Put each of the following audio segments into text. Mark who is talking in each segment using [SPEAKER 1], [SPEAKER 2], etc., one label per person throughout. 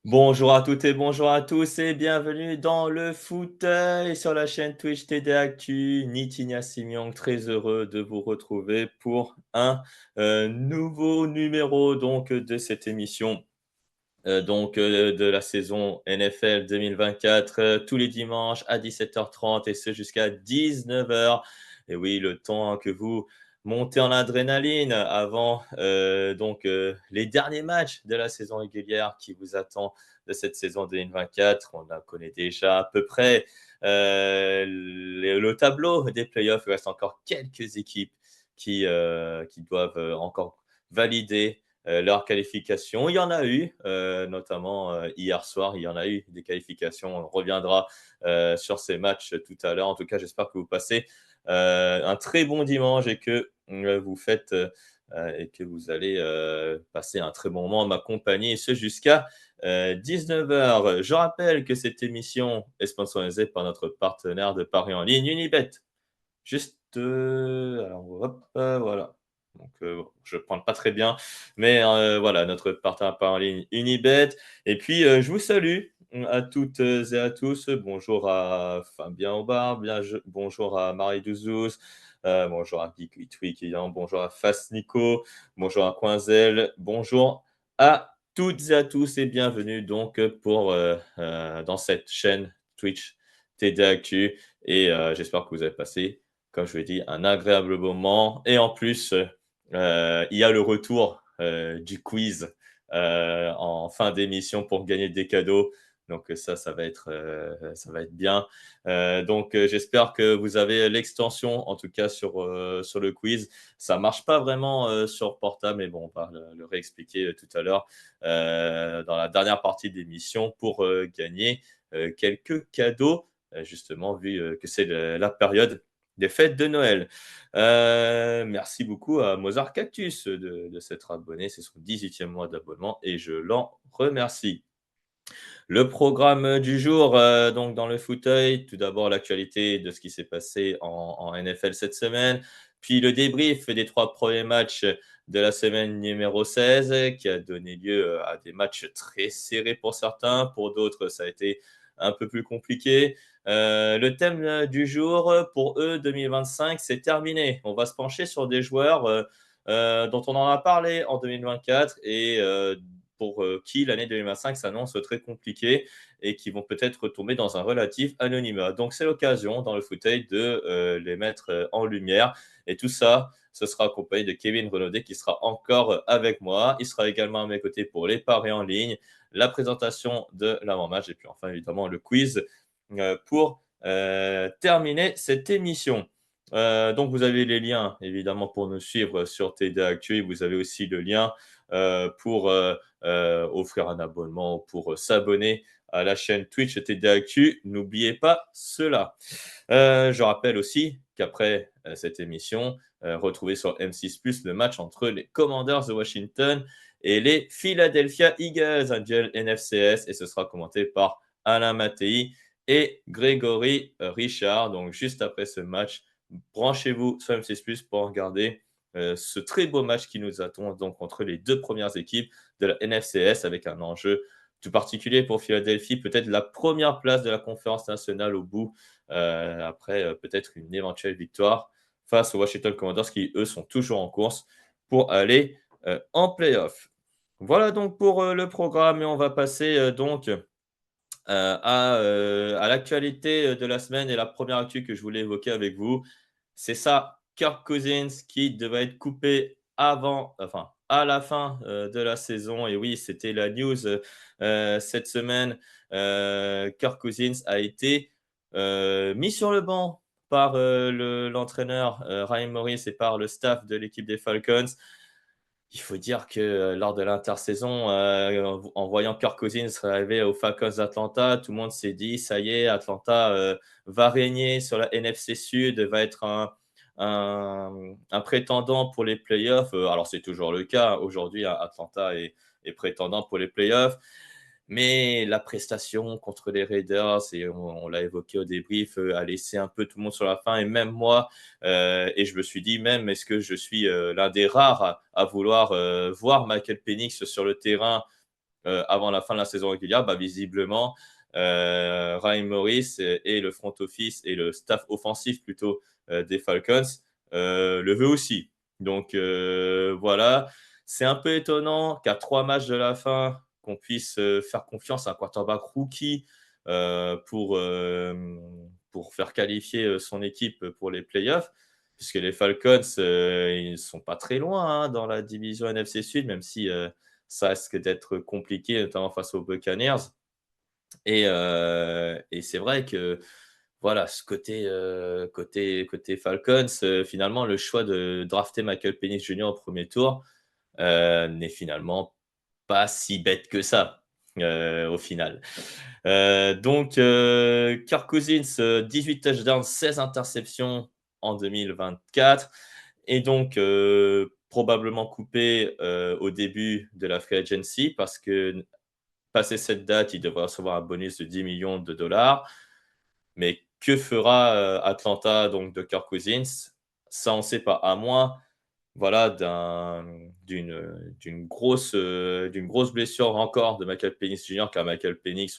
[SPEAKER 1] Bonjour à toutes et bonjour à tous et bienvenue dans le fauteuil sur la chaîne Twitch TD Actu. Nitinha Simiong, très heureux de vous retrouver pour un nouveau numéro donc de cette émission. De la saison NFL 2024, tous les dimanches à 17h30 et ce jusqu'à 19h. Et oui, le temps que vous montez en adrénaline avant les derniers matchs de la saison régulière qui vous attend de cette saison 2024. On la connaît déjà à peu près. Le tableau des playoffs, il reste encore quelques équipes qui doivent encore valider leur qualification. Il y en a eu, notamment hier soir, il y en a eu des qualifications. On reviendra sur ces matchs tout à l'heure. En tout cas, j'espère que vous passez un très bon dimanche et que vous faites et que vous allez passer un très bon moment en ma compagnie, et ce jusqu'à 19h. Je rappelle que cette émission est sponsorisée par notre partenaire de Paris en ligne, Unibet. Juste, alors hop, voilà. Donc, je ne parle pas très bien, mais voilà, notre partenaire en ligne Unibet. Et puis, je vous salue à toutes et à tous. Bonjour à Fabien Aubard, bonjour à Marie Douzous, bonjour à Geek Tweak, bonjour à Fast Nico, bonjour à Coinzel, bonjour à toutes et à tous et bienvenue donc dans cette chaîne Twitch TD Actu. Et j'espère que vous avez passé, comme je vous l'ai dit, un agréable moment. Et en plus, il y a le retour du quiz en fin d'émission pour gagner des cadeaux. Donc ça va être bien. J'espère que vous avez l'extension, en tout cas sur le quiz. Ça marche pas vraiment sur portable, mais bon, on va le réexpliquer tout à l'heure dans la dernière partie d'émission pour gagner quelques cadeaux, justement, vu que c'est la période des fêtes de Noël. Merci beaucoup à Mozart Cactus de s'être abonné. C'est son 18e mois d'abonnement et je l'en remercie. Le programme du jour, donc dans le fauteuil, tout d'abord l'actualité de ce qui s'est passé en NFL cette semaine, puis le débrief des 3 premiers matchs de la semaine numéro 16 qui a donné lieu à des matchs très serrés pour certains, pour d'autres ça a été un peu plus compliqué. Le thème du jour pour eux 2025, c'est terminé. On va se pencher sur des joueurs dont on en a parlé en 2024 et pour qui l'année 2025 s'annonce très compliquée et qui vont peut-être retomber dans un relatif anonymat. Donc c'est l'occasion dans le fauteuil de les mettre en lumière. Et tout ça, ce sera accompagné de Kevin Renaudet qui sera encore avec moi. Il sera également à mes côtés pour les paris en ligne, la présentation de l'avant-match et puis enfin évidemment le quiz pour terminer cette émission. Donc vous avez les liens évidemment pour nous suivre sur TD Actu. Vous avez aussi le lien pour offrir un abonnement, pour s'abonner à la chaîne Twitch TD Actu. N'oubliez pas cela. Je rappelle aussi qu'après cette émission, retrouvez sur M6+ le match entre les Commanders de Washington et les Philadelphia Eagles, un duel NFCS, et ce sera commenté par Alain Mattei et Grégory Richard. Donc juste après ce match, branchez-vous sur M6+ pour regarder ce très beau match qui nous attend donc entre les 2 premières équipes de la NFCS avec un enjeu tout particulier pour Philadelphie, peut-être la première place de la conférence nationale au bout, après peut-être une éventuelle victoire face aux Washington Commanders qui, eux, sont toujours en course pour aller en playoff. Voilà donc pour le programme et on va passer à l'actualité de la semaine et la première actu que je voulais évoquer avec vous. C'est ça, Kirk Cousins qui devait être coupé à la fin de la saison. Et oui, c'était la news cette semaine. Kirk Cousins a été mis sur le banc par l'entraîneur Ryan Morris et par le staff de l'équipe des Falcons. Il faut dire que lors de l'intersaison, en voyant Kirk Cousins arriver aux Falcons d'Atlanta, tout le monde s'est dit, ça y est, Atlanta va régner sur la NFC Sud, va être un prétendant pour les playoffs. Alors, c'est toujours le cas. Aujourd'hui, Atlanta est prétendant pour les playoffs. Mais la prestation contre les Raiders, et on l'a évoqué au débrief, a laissé un peu tout le monde sur la fin, et même moi. Et je me suis dit même, est-ce que je suis l'un des rares à vouloir voir Michael Penix sur le terrain avant la fin de la saison régulière? Bah, visiblement, Ryan Morris et le front office et le staff offensif plutôt des Falcons le veut aussi. Donc voilà, c'est un peu étonnant qu'à 3 matchs de la fin, qu'on puisse faire confiance à un quarterback rookie pour faire qualifier son équipe pour les playoffs, puisque les Falcons, ils ne sont pas très loin, hein, dans la division NFC Sud, même si ça risque d'être compliqué, notamment face aux Buccaneers. Et c'est vrai que voilà, ce côté Falcons, finalement, le choix de drafter Michael Penix Jr. au premier tour n'est finalement pas si bête que ça, au final. Donc, Kirk Cousins, 18 touchdowns, 16 interceptions en 2024, et donc probablement coupé au début de la free agency, parce que passé cette date, il devrait recevoir un bonus de 10 millions de dollars. Mais que fera Atlanta donc de Kirk Cousins? Ça, on ne sait pas, à moins voilà, d'une grosse blessure encore de Michael Penix Jr., car Michael Penix,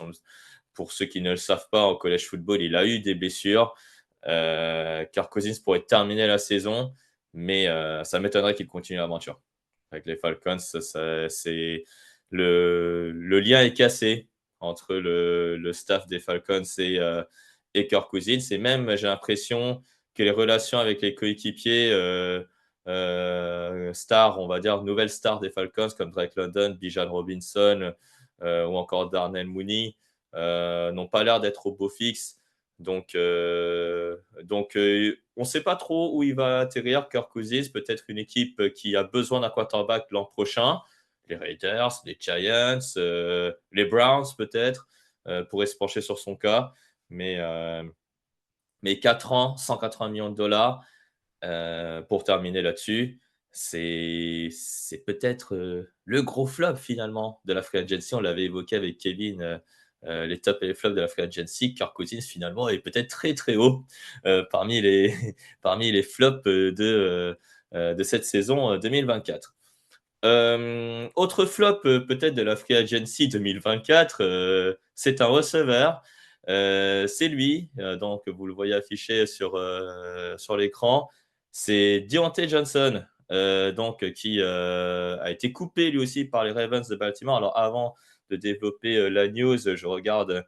[SPEAKER 1] pour ceux qui ne le savent pas, au college football, il a eu des blessures. Kirk Cousins pourrait terminer la saison, mais ça m'étonnerait qu'il continue l'aventure. Avec les Falcons, le lien est cassé entre le staff des Falcons et Kirk Cousins. Et même, j'ai l'impression que les relations avec les coéquipiers stars, on va dire, nouvelles stars des Falcons, comme Drake London, Bijan Robinson ou encore Darnell Mooney, n'ont pas l'air d'être au beau fixe. Donc on ne sait pas trop où il va atterrir, Kirk Cousins. Peut-être une équipe qui a besoin d'un quarterback l'an prochain. Les Raiders, les Giants, les Browns peut-être, pourraient se pencher sur son cas. Mais 4 ans, 180 millions de dollars, pour terminer là-dessus, c'est peut-être le gros flop finalement de la free agency. On l'avait évoqué avec Kevin, les tops et les flops de la free agency. Kirk Cousins finalement est peut-être très très haut parmi les, parmi les flops de cette saison 2024. Autre flop peut-être de la free agency 2024, c'est un receveur. C'est lui, donc vous le voyez affiché sur l'écran. C'est Diontae Johnson, donc qui a été coupé lui aussi par les Ravens de Baltimore. Alors avant de développer la news, je regarde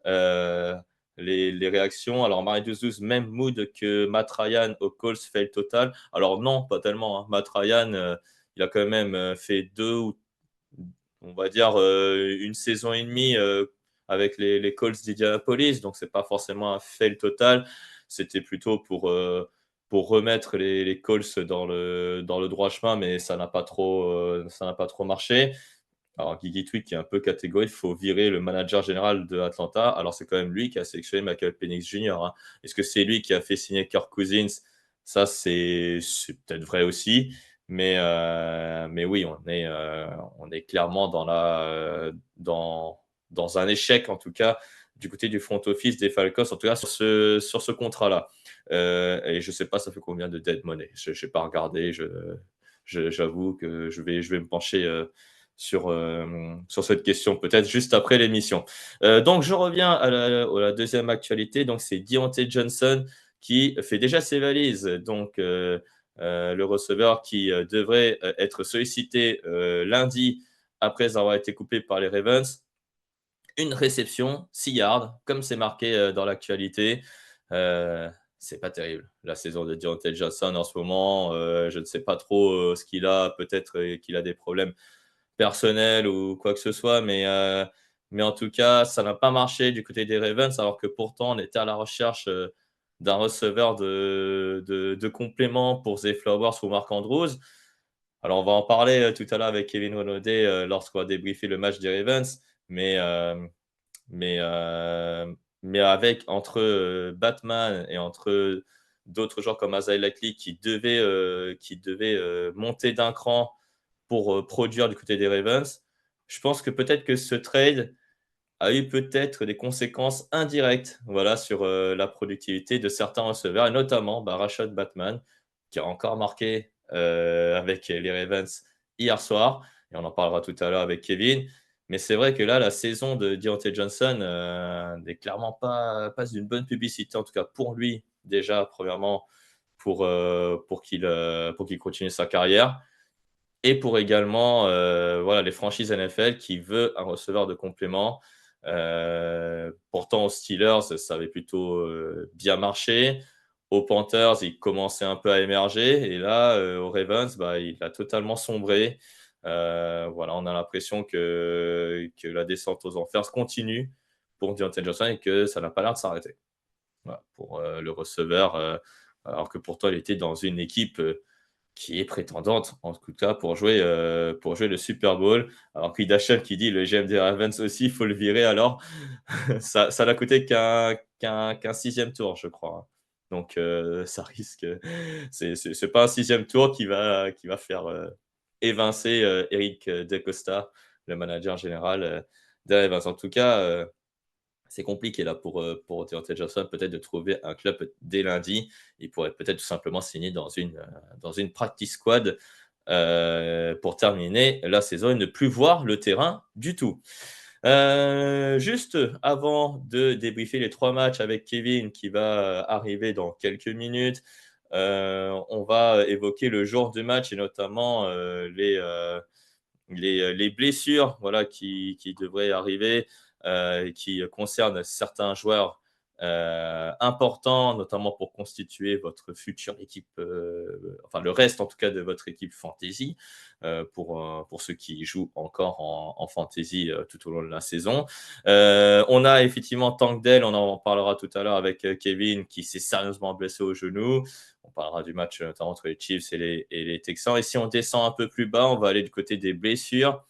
[SPEAKER 1] euh, les réactions. Alors Marie 12, même mood que Matt Ryan au Colts fail total. Alors non, pas tellement, hein. Matt Ryan, il a quand même fait on va dire, une saison et demie avec les Colts d'Indianapolis, donc c'est pas forcément un fail total. C'était plutôt pour remettre les Colts dans le droit chemin, mais ça n'a pas trop marché. Alors, Guigui Tweet qui est un peu catégorique, il faut virer le manager général de Atlanta. Alors, c'est quand même lui qui a sélectionné Michael Penix Jr., hein. Est-ce que c'est lui qui a fait signer Kirk Cousins? Ça, c'est peut-être vrai aussi. Mais oui, on est clairement dans un échec, en tout cas, du côté du front office des Falcons, en tout cas sur ce contrat-là. Et je ne sais pas, ça fait combien de dead money. Je n'ai pas regardé. J'avoue que je vais me pencher sur cette question, peut-être juste après l'émission. Donc, je reviens à la deuxième actualité. Donc, c'est Diontae Johnson qui fait déjà ses valises. Donc, le receveur qui devrait être sollicité lundi après avoir été coupé par les Ravens. Une réception, 6 yards, comme c'est marqué dans l'actualité. C'est pas terrible. La saison de Diontae Johnson en ce moment, je ne sais pas trop ce qu'il a. Peut-être qu'il a des problèmes personnel ou quoi que ce soit, mais en tout cas, ça n'a pas marché du côté des Ravens, alors que pourtant, on était à la recherche d'un receveur de complément pour Zay Flowers ou Mark Andrews. Alors, on va en parler tout à l'heure avec Kevin Renaudet lorsqu'on va débriefer le match des Ravens, mais, euh, mais, euh, mais avec entre Batman et entre d'autres joueurs comme Isaiah Likely qui devaient monter d'un cran pour produire du côté des Ravens. Je pense que peut-être que ce trade a eu peut-être des conséquences indirectes, voilà, sur la productivité de certains receveurs, et notamment Rashad Batman, qui a encore marqué avec les Ravens hier soir, et on en parlera tout à l'heure avec Kevin. Mais c'est vrai que là, la saison de Deontay Johnson n'est clairement pas une bonne publicité, en tout cas pour lui, déjà, premièrement, pour qu'il continue sa carrière. Et pour également voilà, les franchises NFL qui veulent un receveur de complément. Pourtant, aux Steelers, ça avait plutôt bien marché. Aux Panthers, il commençait un peu à émerger. Et là, aux Ravens, il a totalement sombré. Voilà, on a l'impression que la descente aux enfers continue pour Deontay Johnson et que ça n'a pas l'air de s'arrêter. Voilà, pour le receveur, alors que pourtant, il était dans une équipe qui est prétendante, en tout cas, pour jouer le Super Bowl. Alors Kardashian qui dit le GM des Ravens aussi, il faut le virer alors. Ça n'a coûté qu'un sixième tour, je crois, hein. Donc, ça risque. C'est pas un sixième tour qui va faire évincer Eric DeCosta, le manager général des Ravens. En tout cas, c'est compliqué là pour Deontay Johnson, peut-être de trouver un club dès lundi. Il pourrait peut-être tout simplement signer dans une practice squad pour terminer la saison et ne plus voir le terrain du tout. Juste avant de débriefer les 3 matchs avec Kevin qui va arriver dans quelques minutes, on va évoquer le jour du match et notamment les blessures voilà, qui devraient arriver, qui concernent certains joueurs importants, notamment pour constituer votre future équipe, enfin le reste en tout cas de votre équipe fantasy, pour ceux qui jouent encore en fantasy tout au long de la saison. On a effectivement Tank Dell, on en parlera tout à l'heure avec Kevin, qui s'est sérieusement blessé au genou. On parlera du match notamment entre les Chiefs et les Texans. Et si on descend un peu plus bas, on va aller du côté des blessures,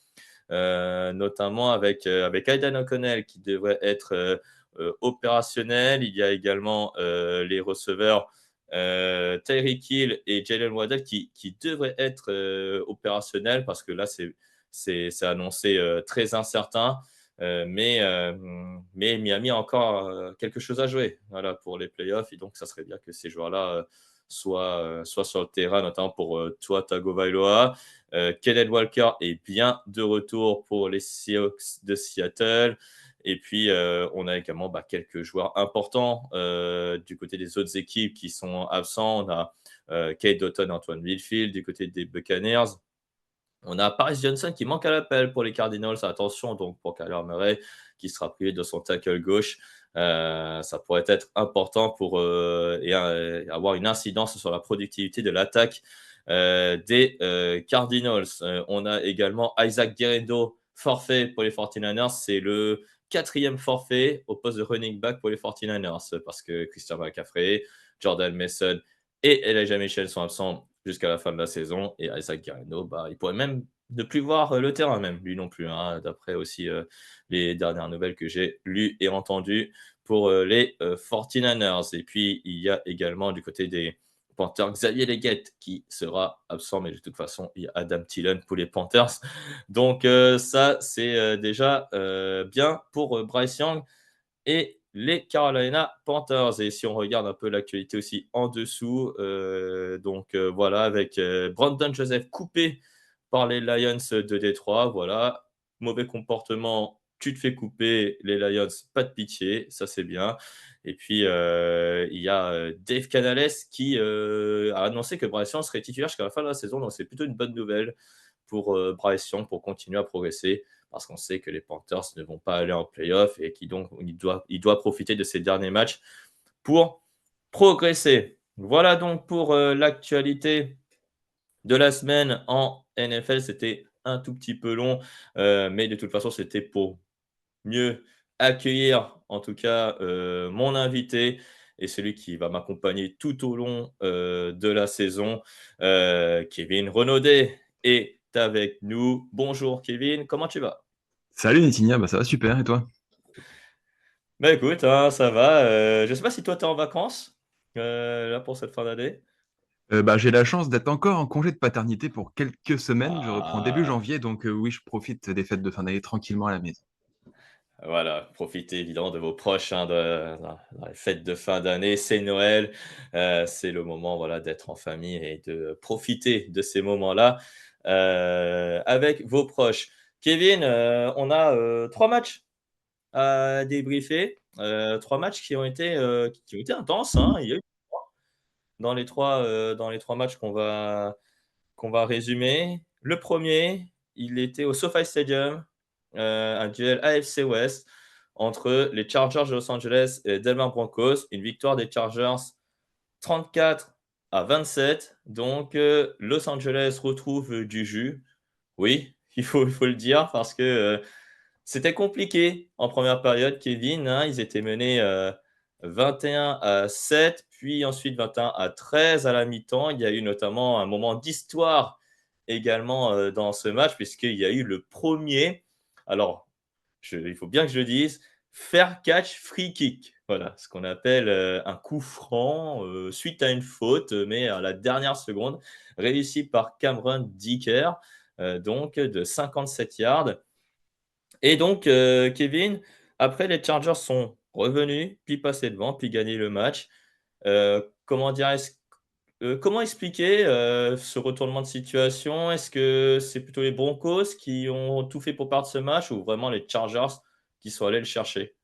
[SPEAKER 1] notamment avec Aidan O'Connell qui devrait être opérationnel. Il y a également les receveurs Tyreek Hill et Jalen Waddell qui devraient être opérationnels parce que là, c'est annoncé très incertain. Mais Miami a encore quelque chose à jouer voilà, pour les playoffs. Et donc, ça serait bien que ces joueurs-là soient sur le terrain, notamment pour Tua Tagovailoa. Kenneth Walker est bien de retour pour les Seahawks de Seattle. Et puis, on a également quelques joueurs importants du côté des autres équipes qui sont absents. On a Kate Doughton et Antoine Winfield du côté des Buccaneers. On a Paris Johnson qui manque à l'appel pour les Cardinals. Attention donc pour Kyler Murray qui sera privé de son tackle gauche. Ça pourrait être important pour avoir une incidence sur la productivité de l'attaque des Cardinals. On a également Isaac Guerrero, forfait pour les 49ers. C'est le 4e forfait au poste de running back pour les 49ers parce que Christian McCaffrey, Jordan Mason et Elijah Mitchell sont absents jusqu'à la fin de la saison. Et Isaac Guerrero, il pourrait même ne plus voir le terrain, même lui non plus, hein, d'après aussi les dernières nouvelles que j'ai lues et entendues pour les 49ers. Et puis, il y a également du côté des Panthers Xavier Leggett qui sera absent, mais de toute façon, il y a Adam Thielen pour les Panthers. Donc, ça, c'est déjà bien pour Bryce Young et les Carolina Panthers. Et si on regarde un peu l'actualité aussi en dessous, voilà, avec Brandon Joseph coupé par les Lions de Détroit. Voilà, mauvais comportement, tu te fais couper, les Lions, pas de pitié, ça c'est bien. Et puis, il y a Dave Canales qui a annoncé que Bryce Young serait titulaire jusqu'à la fin de la saison. Donc, c'est plutôt une bonne nouvelle pour Bryce Young pour continuer à progresser parce qu'on sait que les Panthers ne vont pas aller en playoff et qu'il doit profiter de ces derniers matchs pour progresser. Voilà donc pour l'actualité de la semaine en NFL. C'était un tout petit peu long, mais de toute façon, c'était pour mieux accueillir, en tout cas, mon invité et celui qui va m'accompagner tout au long de la saison. Kevin Renaudet est avec nous. Bonjour Kevin, comment tu vas?
[SPEAKER 2] Salut Netinia, ça va super, et toi?
[SPEAKER 1] Écoute, hein, ça va. Je ne sais pas si toi tu es en vacances là pour cette fin d'année.
[SPEAKER 2] J'ai la chance d'être encore en congé de paternité pour quelques semaines. Je reprends début
[SPEAKER 1] Ah,
[SPEAKER 2] janvier, donc oui, je profite des fêtes de fin d'année tranquillement à la maison.
[SPEAKER 1] Voilà, profitez évidemment de vos proches, hein, dans les fêtes de fin d'année, c'est Noël, c'est le moment, voilà, d'être en famille et de profiter de ces moments-là, avec vos proches. Kevin, on a, 3 matchs à débriefer, 3 matchs qui ont été intenses, hein. Il y a eu dans les 3 matchs qu'on va résumer. Le premier, il était au SoFi Stadium, un duel AFC West entre les Chargers de Los Angeles et les Denver Broncos. Une victoire des Chargers 34-27. Donc, Los Angeles retrouve du jus. Oui, il faut le dire parce que c'était compliqué en première période, Kevin, hein. Ils étaient menés 21-7, puis ensuite 21-13 à la mi-temps. Il y a eu notamment un moment d'histoire également dans ce match, puisqu'il y a eu le premier, alors il faut bien que je le dise, fair catch free kick. Voilà, ce qu'on appelle un coup franc suite à une faute, mais à la dernière seconde, réussi par Cameron Dicker, donc de 57 yards. Et donc, Kevin, après les Chargers sont revenus, puis passés devant, puis gagné le match. Comment dirais-je comment expliquer, ce retournement de situation? Est-ce que c'est plutôt les Broncos qui ont tout fait pour perdre ce match ou vraiment les Chargers qui sont allés le chercher?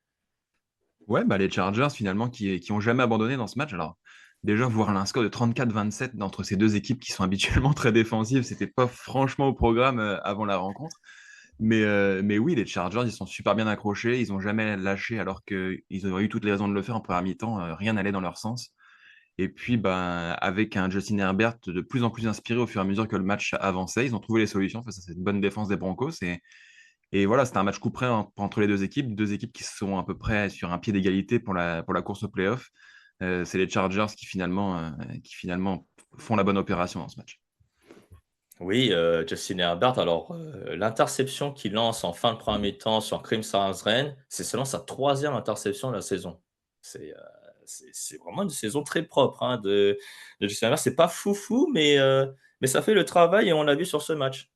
[SPEAKER 2] Ouais, bah, les Chargers finalement qui ont jamais abandonné dans ce match. Alors déjà voir un score de 34-27 entre ces 2 équipes qui sont habituellement très défensives, c'était pas franchement au programme, avant la rencontre. Mais oui, les Chargers, ils sont super bien accrochés, ils ont jamais lâché alors qu'ils auraient eu toutes les raisons de le faire en première mi-temps, rien n'allait dans leur sens. Et puis, ben, avec un Justin Herbert de plus en plus inspiré au fur et à mesure que le match avançait, ils ont trouvé les solutions face à cette bonne défense des Broncos et voilà, c'était un match coup près entre les 2 équipes qui sont à peu près sur un pied d'égalité pour la course au play-off. C'est les Chargers qui finalement font la bonne opération dans ce match.
[SPEAKER 1] Oui, Justin Herbert, alors, l'interception qu'il lance en fin de 1er mi-temps sur Crimson Reign, c'est seulement sa troisième interception de la saison. C'est, heu, c'est vraiment une saison très propre, hein, de Justin Herbert. C'est pas foufou, mais ça fait le travail et on l'a vu sur ce match.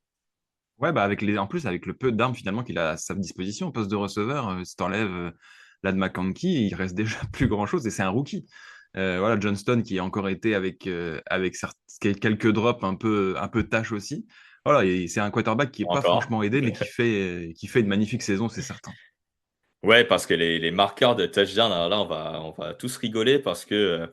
[SPEAKER 2] Ouais, bah, en plus, avec le peu d'armes finalement qu'il a à sa disposition au poste de receveur, si tu enlèves, Ladd McConkey, il reste déjà plus grand chose et c'est un rookie. Voilà, Johnston qui a encore été avec quelques drops un peu tâches aussi. Voilà et c'est un quarterback qui est pas
[SPEAKER 1] Encore.
[SPEAKER 2] franchement aidé, mais qui fait une magnifique saison, c'est certain.
[SPEAKER 1] Ouais, parce que les marqueurs de touchdown, alors là, on va tous rigoler parce que,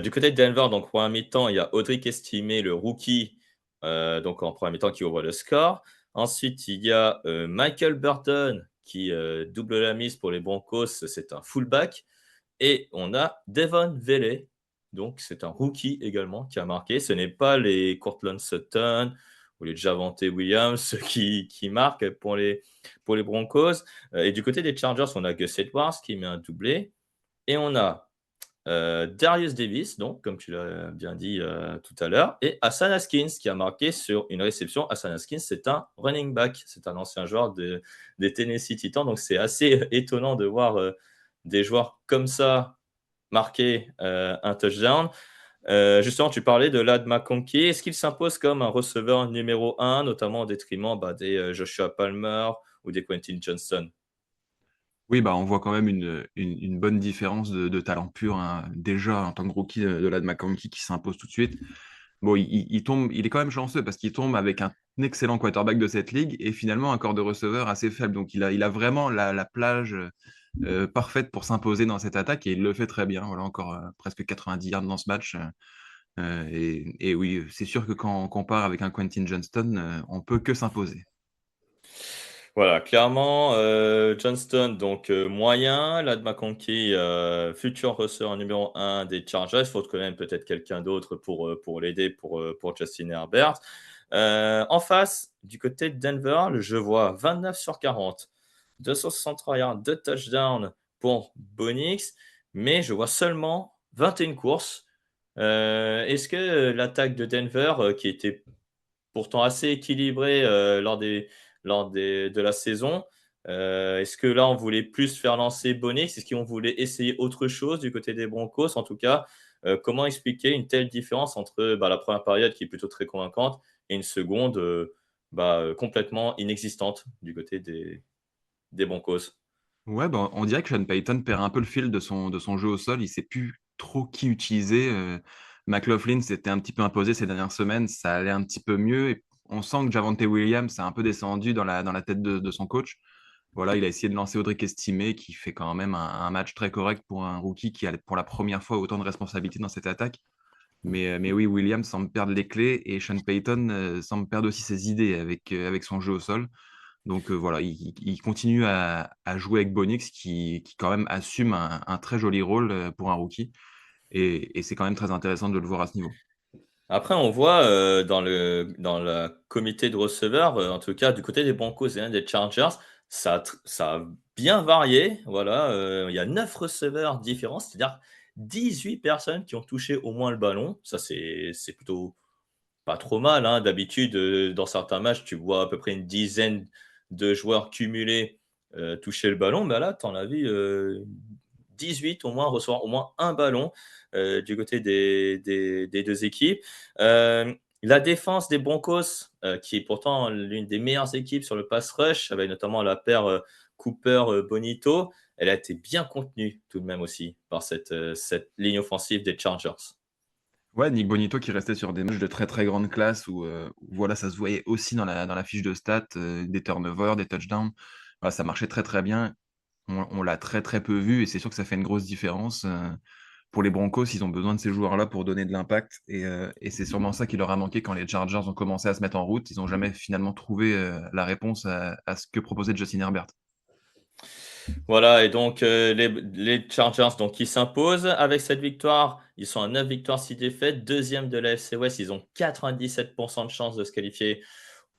[SPEAKER 1] du côté de Denver, donc 1 mi-temps, il y a Audric Estimé, le rookie, donc en 1 mi-temps qui ouvre le score. Ensuite, il y a, Michael Burton qui, double la mise pour les Broncos, c'est un fullback et on a Devon Vele, donc c'est un rookie également qui a marqué. Ce n'est pas les Courtland Sutton ou les Javonte Williams qui marquent pour les Broncos. Et du côté des Chargers, on a Gus Edwards qui met un doublé et on a, Darius Davis, donc comme tu l'as bien dit, tout à l'heure et Hassan Haskins qui a marqué sur une réception. Hassan Haskins, c'est un running back, c'est un ancien joueur des Tennessee Titans, donc c'est assez étonnant de voir, des joueurs comme ça marquer, un touchdown. Justement, tu parlais de Ladd McConkey. Est-ce qu'il s'impose comme un receveur numéro un, notamment au détriment, bah, des, Joshua Palmer ou des Quentin Johnston?
[SPEAKER 2] Oui, bah, on voit quand même une bonne différence de talent pur, hein. Déjà, en tant que rookie de Ladd McConkey qui s'impose tout de suite. Bon, il tombe, il est quand même chanceux parce qu'il tombe avec un excellent quarterback de cette ligue et finalement un corps de receveur assez faible. Donc, il a vraiment la plage parfaite pour s'imposer dans cette attaque et il le fait très bien. Voilà, encore presque 90 yards dans ce match. Et oui, c'est sûr que quand on compare avec un Quentin Johnston, on peut que s'imposer.
[SPEAKER 1] Voilà, clairement, Johnston, donc moyen. Ladd McConkey, futur receveur numéro un des Chargers. Il faut quand même peut-être quelqu'un d'autre pour l'aider pour Justin Herbert. En face, du côté de Denver, je vois 29 sur 40, 263 yards, 2 touchdowns pour Bo Nix, mais je vois seulement 21 courses. Est-ce que l'attaque de Denver, qui était pourtant assez équilibrée, de la saison. Est-ce que là, on voulait plus faire lancer Bonix? Est-ce qu'on voulait essayer autre chose du côté des Broncos? En tout cas, comment expliquer une telle différence entre, bah, la première période qui est plutôt très convaincante et une seconde, complètement inexistante du côté des Broncos?
[SPEAKER 2] Ouais, bah, on dirait que Sean Payton perd un peu le fil de son jeu au sol. Il sait plus trop qui utiliser. McLaughlin s'était un petit peu imposé ces dernières semaines. Ça allait un petit peu mieux. Et on sent que Javonte Williams a un peu descendu dans la tête de son coach. Voilà, il a essayé de lancer Audric Estimé, qui fait quand même un match très correct pour un rookie qui a pour la première fois autant de responsabilités dans cette attaque. Mais oui, Williams semble perdre les clés et Sean Payton semble perdre aussi ses idées avec son jeu au sol. Donc voilà, il continue à jouer avec Bonix qui quand même assume un très joli rôle pour un rookie. Et c'est quand même très intéressant de le voir à ce niveau.
[SPEAKER 1] Après, on voit, dans le comité de receveurs, en tout cas du côté des Broncos et des Chargers, ça a bien varié, voilà, il y a 9 receveurs différents, c'est-à-dire 18 personnes qui ont touché au moins le ballon. Ça, c'est plutôt pas trop mal, hein. D'habitude, dans certains matchs, tu vois à peu près une dizaine de joueurs cumulés, toucher le ballon. Mais là, tu en as vu, 18 au moins recevoir au moins un ballon, du côté des 2 équipes. La défense des Broncos, qui est pourtant l'une des meilleures équipes sur le pass rush, avec notamment la paire, Cooper, Bonito, elle a été bien contenue tout de même aussi par cette ligne offensive des Chargers.
[SPEAKER 2] Ouais, Nick Bonito qui restait sur des matchs de très très grande classe où voilà, ça se voyait aussi dans la fiche de stats, des turnovers, des touchdowns. Voilà, ça marchait très très bien. On l'a très très peu vu et c'est sûr que ça fait une grosse différence. Pour les Broncos, ils ont besoin de ces joueurs-là pour donner de l'impact. Et c'est sûrement ça qui leur a manqué quand les Chargers ont commencé à se mettre en route. Ils n'ont jamais finalement trouvé la réponse à ce que proposait Justin Herbert.
[SPEAKER 1] Voilà, et donc les Chargers donc, qui s'imposent. Avec cette victoire, ils sont à 9 victoires, 6 défaites. Deuxième de la FC West, ils ont 97% de chances de se qualifier.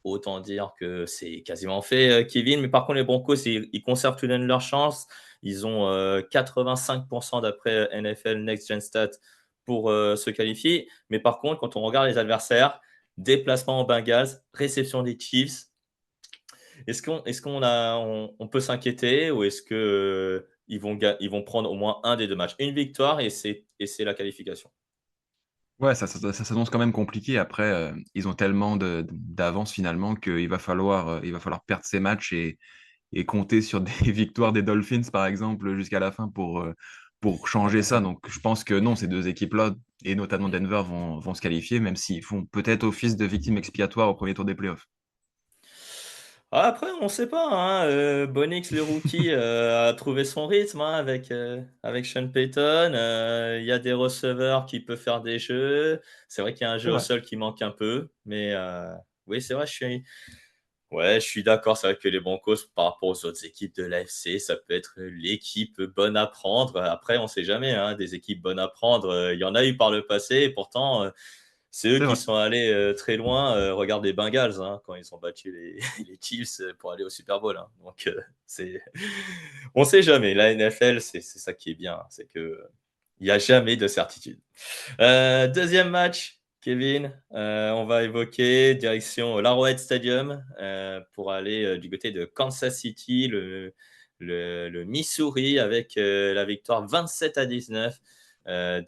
[SPEAKER 1] Autant dire que c'est quasiment fait, Kevin. Mais par contre, les Broncos, ils conservent tout de même leur chance. Ils ont 85% d'après NFL Next Gen Stats pour se qualifier. Mais par contre, quand on regarde les adversaires, déplacement aux Bengals, réception des Chiefs, on peut s'inquiéter ou est-ce que ils vont prendre au moins un des deux matchs? Une victoire et c'est la qualification.
[SPEAKER 2] Ouais, ça s'annonce quand même compliqué. Après, ils ont tellement d'avance finalement il va falloir perdre ces matchs et compter sur des victoires des Dolphins, par exemple, jusqu'à la fin pour changer ça. Donc, je pense que non, ces deux équipes-là, et notamment Denver, vont se qualifier, même s'ils font peut-être office de victimes expiatoires au premier tour des playoffs.
[SPEAKER 1] Après, on ne sait pas, hein, Bonix, le rookie, a trouvé son rythme, hein, avec Sean Payton. Il y a des receveurs qui peuvent faire des jeux. C'est vrai qu'il y a un
[SPEAKER 2] C'est
[SPEAKER 1] jeu au
[SPEAKER 2] vrai.
[SPEAKER 1] sol qui manque un peu, mais oui, c'est vrai, je suis d'accord. C'est vrai que les Broncos, par rapport aux autres équipes de l'AFC, ça peut être l'équipe bonne à prendre. Après, on ne sait jamais, hein, des équipes bonnes à prendre. Il y en a eu par le passé, et pourtant, c'est eux
[SPEAKER 2] C'est
[SPEAKER 1] qui
[SPEAKER 2] vrai.
[SPEAKER 1] sont allés très loin. Regarde les Bengals, hein, quand ils ont battu les Chiefs pour aller au Super Bowl, hein. Donc, on ne sait jamais. La NFL, c'est ça qui est bien, hein, c'est que il n'y a jamais de certitude. Deuxième match, Kevin, on va évoquer direction l'Arrowhead Stadium pour aller du côté de Kansas City, le Missouri, avec la victoire 27-19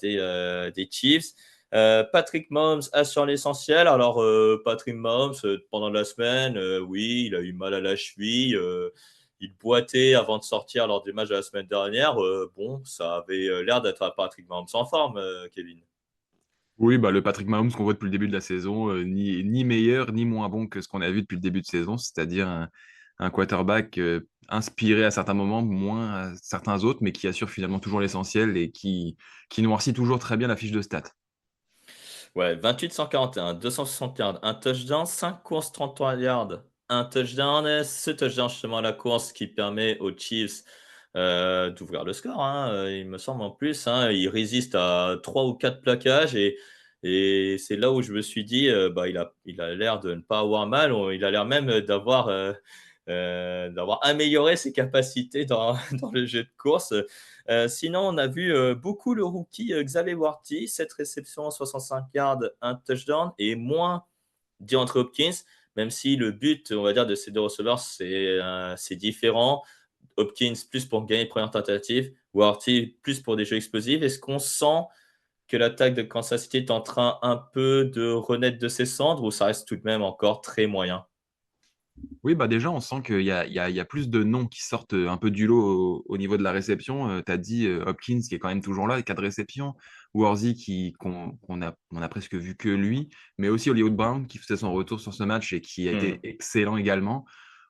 [SPEAKER 1] des Chiefs. Patrick Mahomes assure l'essentiel. Alors, Patrick Mahomes, pendant la semaine, oui, il a eu mal à la cheville. Il boitait avant de sortir lors du match de la semaine dernière. Bon, ça avait l'air d'être un Patrick Mahomes en forme, Kevin.
[SPEAKER 2] Oui, bah, le Patrick Mahomes qu'on voit depuis le début de la saison, ni meilleur ni moins bon que ce qu'on a vu depuis le début de saison, c'est-à-dire un quarterback inspiré à certains moments, moins à certains autres, mais qui assure finalement toujours l'essentiel et qui noircit toujours très bien la fiche de stats.
[SPEAKER 1] Ouais, 28-141, 260 yards, un touchdown, 5 courses, 33 yards, un touchdown. Et ce touchdown, justement, à la course qui permet aux Chiefs d'ouvrir le score, hein, il me semble en plus, hein. Il résiste à 3 ou 4 plaquages et c'est là où je me suis dit, bah, il a l'air de ne pas avoir mal. Il a l'air même d'avoir amélioré ses capacités dans, dans le jeu de course. Sinon, on a vu beaucoup le rookie Xavier Worthy, 7 réceptions, 65 yards, un touchdown et moins d'Entre Hopkins, même si le but, on va dire, de ces deux receveurs, c'est différent. Hopkins plus pour gagner première tentative, Worthy plus pour des jeux explosifs. Est-ce qu'on sent que l'attaque de Kansas City est en train un peu de renaître de ses cendres ou ça reste tout de même encore très moyen?
[SPEAKER 2] Oui, bah déjà, on sent qu'il y a plus de noms qui sortent un peu du lot au niveau de la réception. Tu as dit Hopkins qui est quand même toujours là, 4 réceptions. Worthy qu'on a presque vu que lui, mais aussi Hollywood Brown qui faisait son retour sur ce match et qui a été
[SPEAKER 1] Hmm.
[SPEAKER 2] excellent également.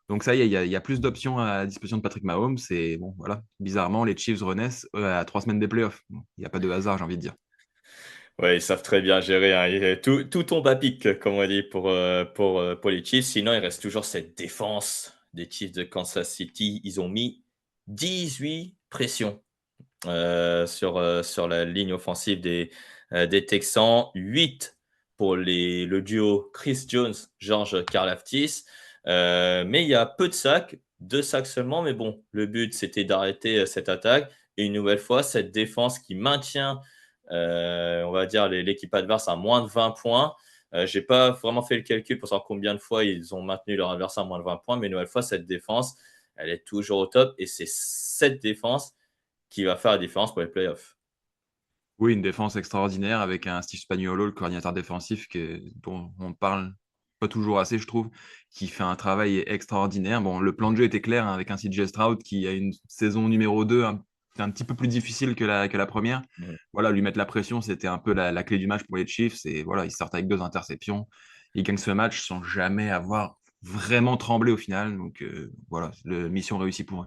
[SPEAKER 2] Donc ça, il y a plus d'options à disposition de Patrick Mahomes. Et bon, voilà, bizarrement, les Chiefs renaissent à 3 semaines des playoffs. Bon, il n'y a pas de hasard, j'ai envie de dire.
[SPEAKER 1] Ouais, ils savent très bien gérer, hein. Tout tombe à pic, comme on dit, pour les Chiefs. Sinon, il reste toujours cette défense des Chiefs de Kansas City. Ils ont mis 18 pressions sur la ligne offensive des Texans. 8 pour le duo Chris Jones, George Karlaftis. Mais il y a peu de sacs, 2 sacs seulement. Mais bon, le but, c'était d'arrêter cette attaque. Et une nouvelle fois, cette défense qui maintient, on va dire, l'équipe adverse à moins de 20 points. Je n'ai pas vraiment fait le calcul pour savoir combien de fois ils ont maintenu leur adversaire à moins de 20 points. Mais une nouvelle fois, cette défense, elle est toujours au top. Et c'est cette défense qui va faire la différence pour les playoffs.
[SPEAKER 2] Oui, une défense extraordinaire avec un Steve Spagnuolo, le coordinateur défensif, dont on parle pas toujours assez, je trouve, qui fait un travail extraordinaire. Bon, le plan de jeu était clair hein, avec un CJ Stroud qui a une saison numéro 2 un petit peu plus difficile que la première.
[SPEAKER 1] Mhm.
[SPEAKER 2] Voilà, lui mettre la pression, c'était un peu la clé du match pour les Chiefs. Et voilà, ils sortent avec 2 interceptions. Ils gagnent ce match sans jamais avoir vraiment tremblé au final. Donc voilà, mission réussie pour eux.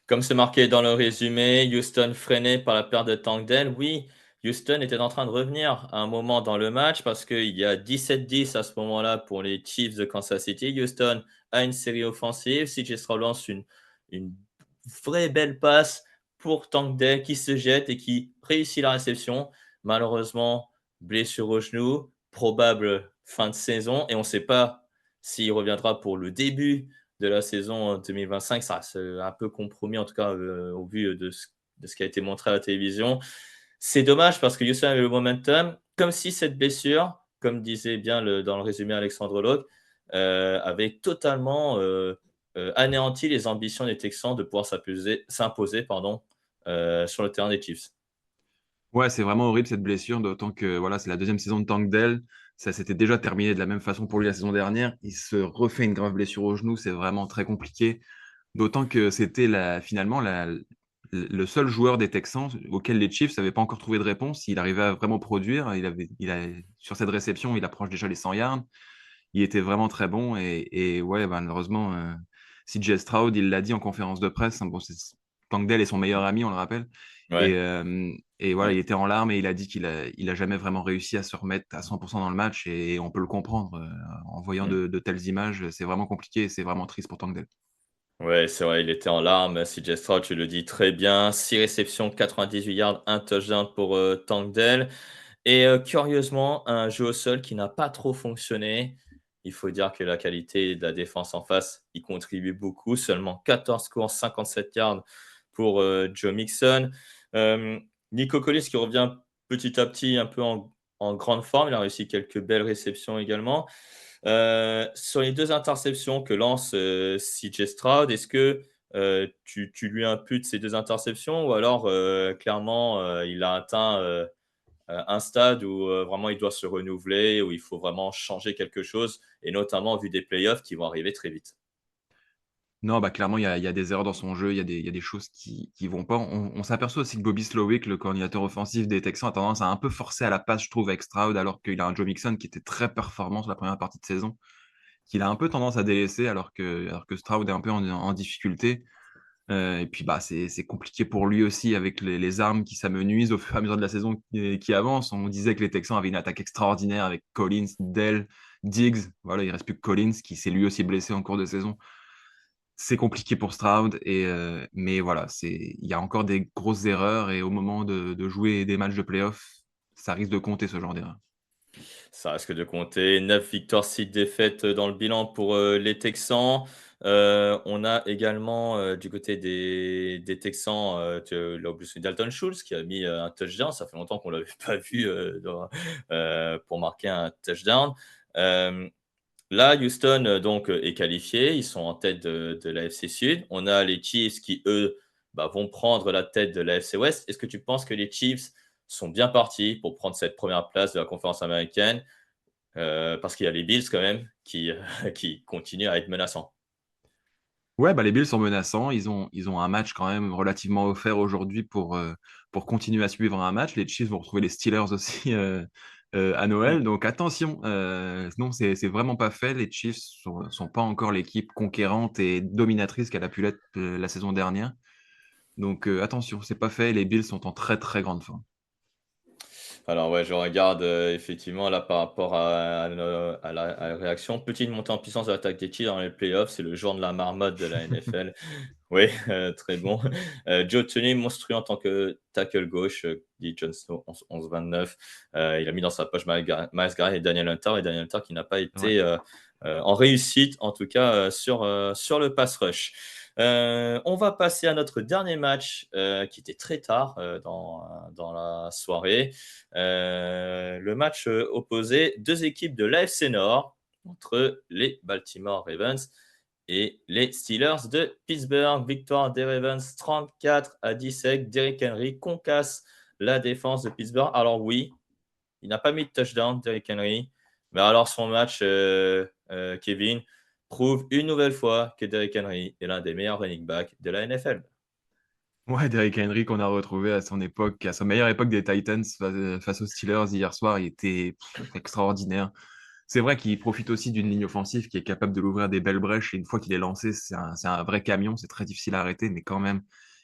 [SPEAKER 1] Comme c'est marqué dans le résumé, Houston freiné par la perte de Tank Dell. Oui, Houston était en train de revenir à un moment dans le match parce qu'il y a 17-10 à ce moment-là pour les Chiefs de Kansas City. Houston a une série offensive. CJ Stroud lance une vraie belle passe pour Tank Dell qui se jette et qui réussit la réception. Malheureusement, blessure au genou, probable fin de saison et on ne sait pas s'il reviendra pour le début de la saison 2025. Ça reste un peu compromis, en tout cas, au vu de ce qui a été montré à la télévision. C'est dommage parce que Houston avait le momentum, comme si cette blessure, comme disait bien dans le résumé Alexandre Locke, avait totalement anéanti les ambitions des Texans de pouvoir s'imposer sur le terrain des Chiefs.
[SPEAKER 2] Ouais, c'est vraiment horrible cette blessure, d'autant que voilà, c'est la deuxième saison de Tank Dell. Ça s'était déjà terminé de la même façon pour lui la saison dernière. Il se refait une grave blessure au genou, c'est vraiment très compliqué. D'autant que c'était finalement le seul joueur des Texans auquel les Chiefs n'avaient pas encore trouvé de réponse. Il arrivait à vraiment produire. Sur cette réception, il approche déjà les 100 yards. Il était vraiment très bon. Et ouais, malheureusement, CJ Stroud, il l'a dit en conférence de presse. Hein, bon, Tank Dell est son meilleur ami, on le rappelle. Et,
[SPEAKER 1] Ouais.
[SPEAKER 2] euh, et voilà, il était en larmes et il a dit il a jamais vraiment réussi à se remettre à 100% dans le match. Et on peut le comprendre. En voyant
[SPEAKER 1] Mm.
[SPEAKER 2] de telles images, c'est vraiment compliqué et c'est vraiment triste pour Tank Dell.
[SPEAKER 1] Ouais, c'est vrai, il était en larmes. CJ Stroud, tu le dis très bien. 6 réceptions, 98 yards, un touchdown pour Tank Dell. Et curieusement, un jeu au sol qui n'a pas trop fonctionné. Il faut dire que la qualité de la défense en face y contribue beaucoup. Seulement 14 courses, 57 yards pour Joe Mixon. Euh, Nico Collins qui revient petit à petit un peu en grande forme. Il a réussi quelques belles réceptions également. Sur les 2 interceptions que lance CJ Stroud, est-ce que tu lui imputes ces 2 interceptions ou alors clairement il a atteint un stade où vraiment il doit se renouveler, où il faut vraiment changer quelque chose, et notamment en vue des playoffs qui vont arriver très vite.
[SPEAKER 2] Non, bah clairement, il y a des erreurs dans son jeu, il y a des choses qui vont pas. On s'aperçoit aussi que Bobby Slowick, le coordinateur offensif des Texans, a tendance à un peu forcer à la passe, je trouve, avec Stroud, alors qu'il a un Joe Mixon qui était très performant sur la première partie de saison, qu'il a un peu tendance à délaisser, alors que Stroud est un peu en difficulté. Et puis, bah, c'est compliqué pour lui aussi avec les armes qui s'amenuisent au fur et à mesure de la saison qui avance. On disait que les Texans avaient une attaque extraordinaire avec Collins, Dell, Diggs. Voilà, il reste plus que Collins qui s'est lui aussi blessé en cours de saison. C'est compliqué pour Stroud, mais voilà, il y a encore des grosses erreurs et au moment de jouer des matchs de playoff, ça risque de compter ce genre d'erreur.
[SPEAKER 1] Ça risque de compter. 9 victoires, 6 défaites dans le bilan pour les Texans. On a également du côté des Texans, tu l'as oublié, Dalton Schultz qui a mis un touchdown. Ça fait longtemps qu'on ne l'avait pas vu pour marquer un touchdown. Euh, Là, Houston donc est qualifié. Ils sont en tête de l'AFC Sud. On a les Chiefs qui, eux, vont prendre la tête de l'AFC West. Est-ce que tu penses que les Chiefs sont bien partis pour prendre cette première place de la conférence américaine? parce qu'il y a les Bills quand même qui, qui continuent à être menaçants.
[SPEAKER 2] Ouais, bah, les Bills sont menaçants. Ils ont un match quand même relativement offert aujourd'hui pour continuer à suivre un match. Les Chiefs vont retrouver les Steelers aussi à
[SPEAKER 1] Mmh.
[SPEAKER 2] Noël. Donc attention, non, c'est vraiment pas fait. Les Chiefs sont pas encore l'équipe conquérante et dominatrice qu'elle a pu l'être la saison dernière. Donc attention, c'est pas fait. Les Bills sont en très très grande forme.
[SPEAKER 1] Alors ouais, je regarde, effectivement là par rapport à la réaction. Petite montée en puissance de l'attaque des Chiefs dans les playoffs, c'est le jour de la marmotte de la NFL. Oui, très bon. Joe Thuney, monstrueux en tant que tackle gauche, dit Jon Snow 11-29. Il a mis dans sa poche Myles Garrett et Daniel Hunter qui n'a pas
[SPEAKER 2] Ouais.
[SPEAKER 1] été, en réussite, en tout cas, sur le pass rush. On va passer à notre dernier match, qui était très tard, dans la soirée. Le match, opposait 2 équipes de l'AFC Nord, entre les Baltimore Ravens et les Steelers de Pittsburgh. Victoire des Ravens 34-17. Derrick Henry concasse la défense de Pittsburgh. Alors oui, il n'a pas mis de touchdown, Derrick Henry. Mais alors son match, Kevin, prouve une nouvelle fois que Derrick Henry est l'un des meilleurs running backs de la NFL.
[SPEAKER 2] Ouais, Derrick Henry qu'on a retrouvé à son époque, à sa meilleure époque des Titans face aux Steelers hier soir, il était extraordinaire. C'est vrai qu'il profite aussi d'une ligne offensive qui est capable de l'ouvrir des belles brèches. Et une fois qu'il est lancé, c'est un vrai camion. C'est très difficile à arrêter, mais quand même,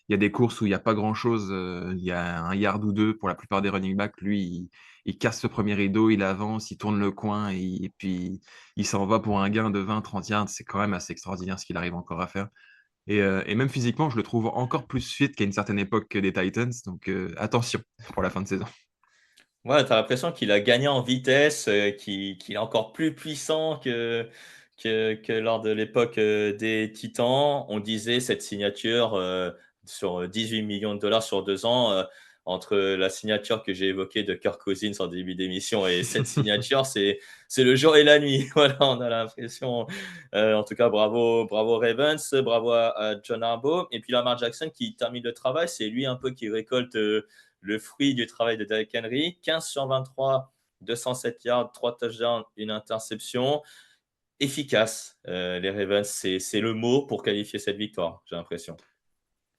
[SPEAKER 2] il y a des courses où il n'y a pas grand-chose. Il y a un yard ou deux pour la plupart des running backs. Lui, il casse ce premier rideau, il avance, il tourne le coin et puis il s'en va pour un gain de 20-30 yards. C'est quand même assez extraordinaire ce qu'il arrive encore à faire. Et même physiquement, je le trouve encore plus fit qu'à une certaine époque des Titans. Donc attention pour la fin de saison.
[SPEAKER 1] Ouais, tu as l'impression qu'il a gagné en vitesse, qu'il est encore plus puissant que lors de l'époque, des Titans. On disait cette signature, sur 18 millions de dollars sur 2 ans, entre la signature que j'ai évoquée de Kirk Cousins en début d'émission et cette signature, c'est le jour et la nuit. Voilà, on a l'impression, en tout cas bravo Ravens, bravo à John Harbaugh et puis Lamar Jackson qui termine le travail. C'est lui un peu qui récolte, le fruit du travail de Derrick Henry. 15 sur 23, 207 yards, 3 touchdowns, une interception. Efficace. Les Ravens, c'est le mot pour qualifier cette victoire, j'ai l'impression.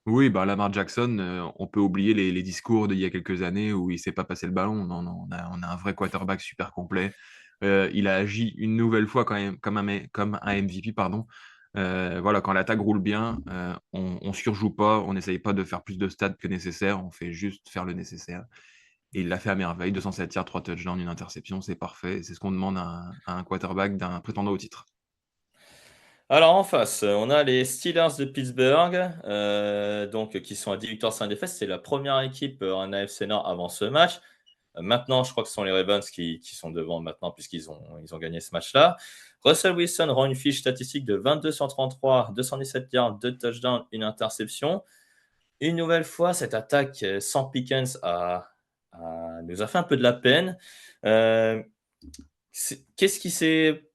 [SPEAKER 2] Oui, bah, Lamar Jackson, on peut oublier les discours d'il y a quelques années où il s'est pas passé le ballon. Non, non, on a un vrai quarterback super complet. Il a agi une nouvelle fois quand même comme un MVP, pardon. Voilà, quand l'attaque roule bien, on surjoue pas, on n'essaye pas de faire plus de stats que nécessaire, on fait juste faire le nécessaire. Et il l'a fait à merveille, 207 yards, 3 touchdowns, une interception, c'est parfait. C'est ce qu'on demande à un quarterback d'un prétendant au titre.
[SPEAKER 1] Alors en face, on a les Steelers de Pittsburgh, donc qui sont à 10 victoires, 5 défaites. C'est la première équipe, en AFC Nord avant ce match. Maintenant, je crois que ce sont les Ravens qui sont devant maintenant puisqu'ils ont gagné ce match-là. Russell Wilson rend une fiche statistique de 22 sur 33, 217 yards, 2 touchdowns, une interception. Une nouvelle fois, cette attaque, sans Pickens nous a fait un peu de la peine. Heu, qu'est-ce qui s'est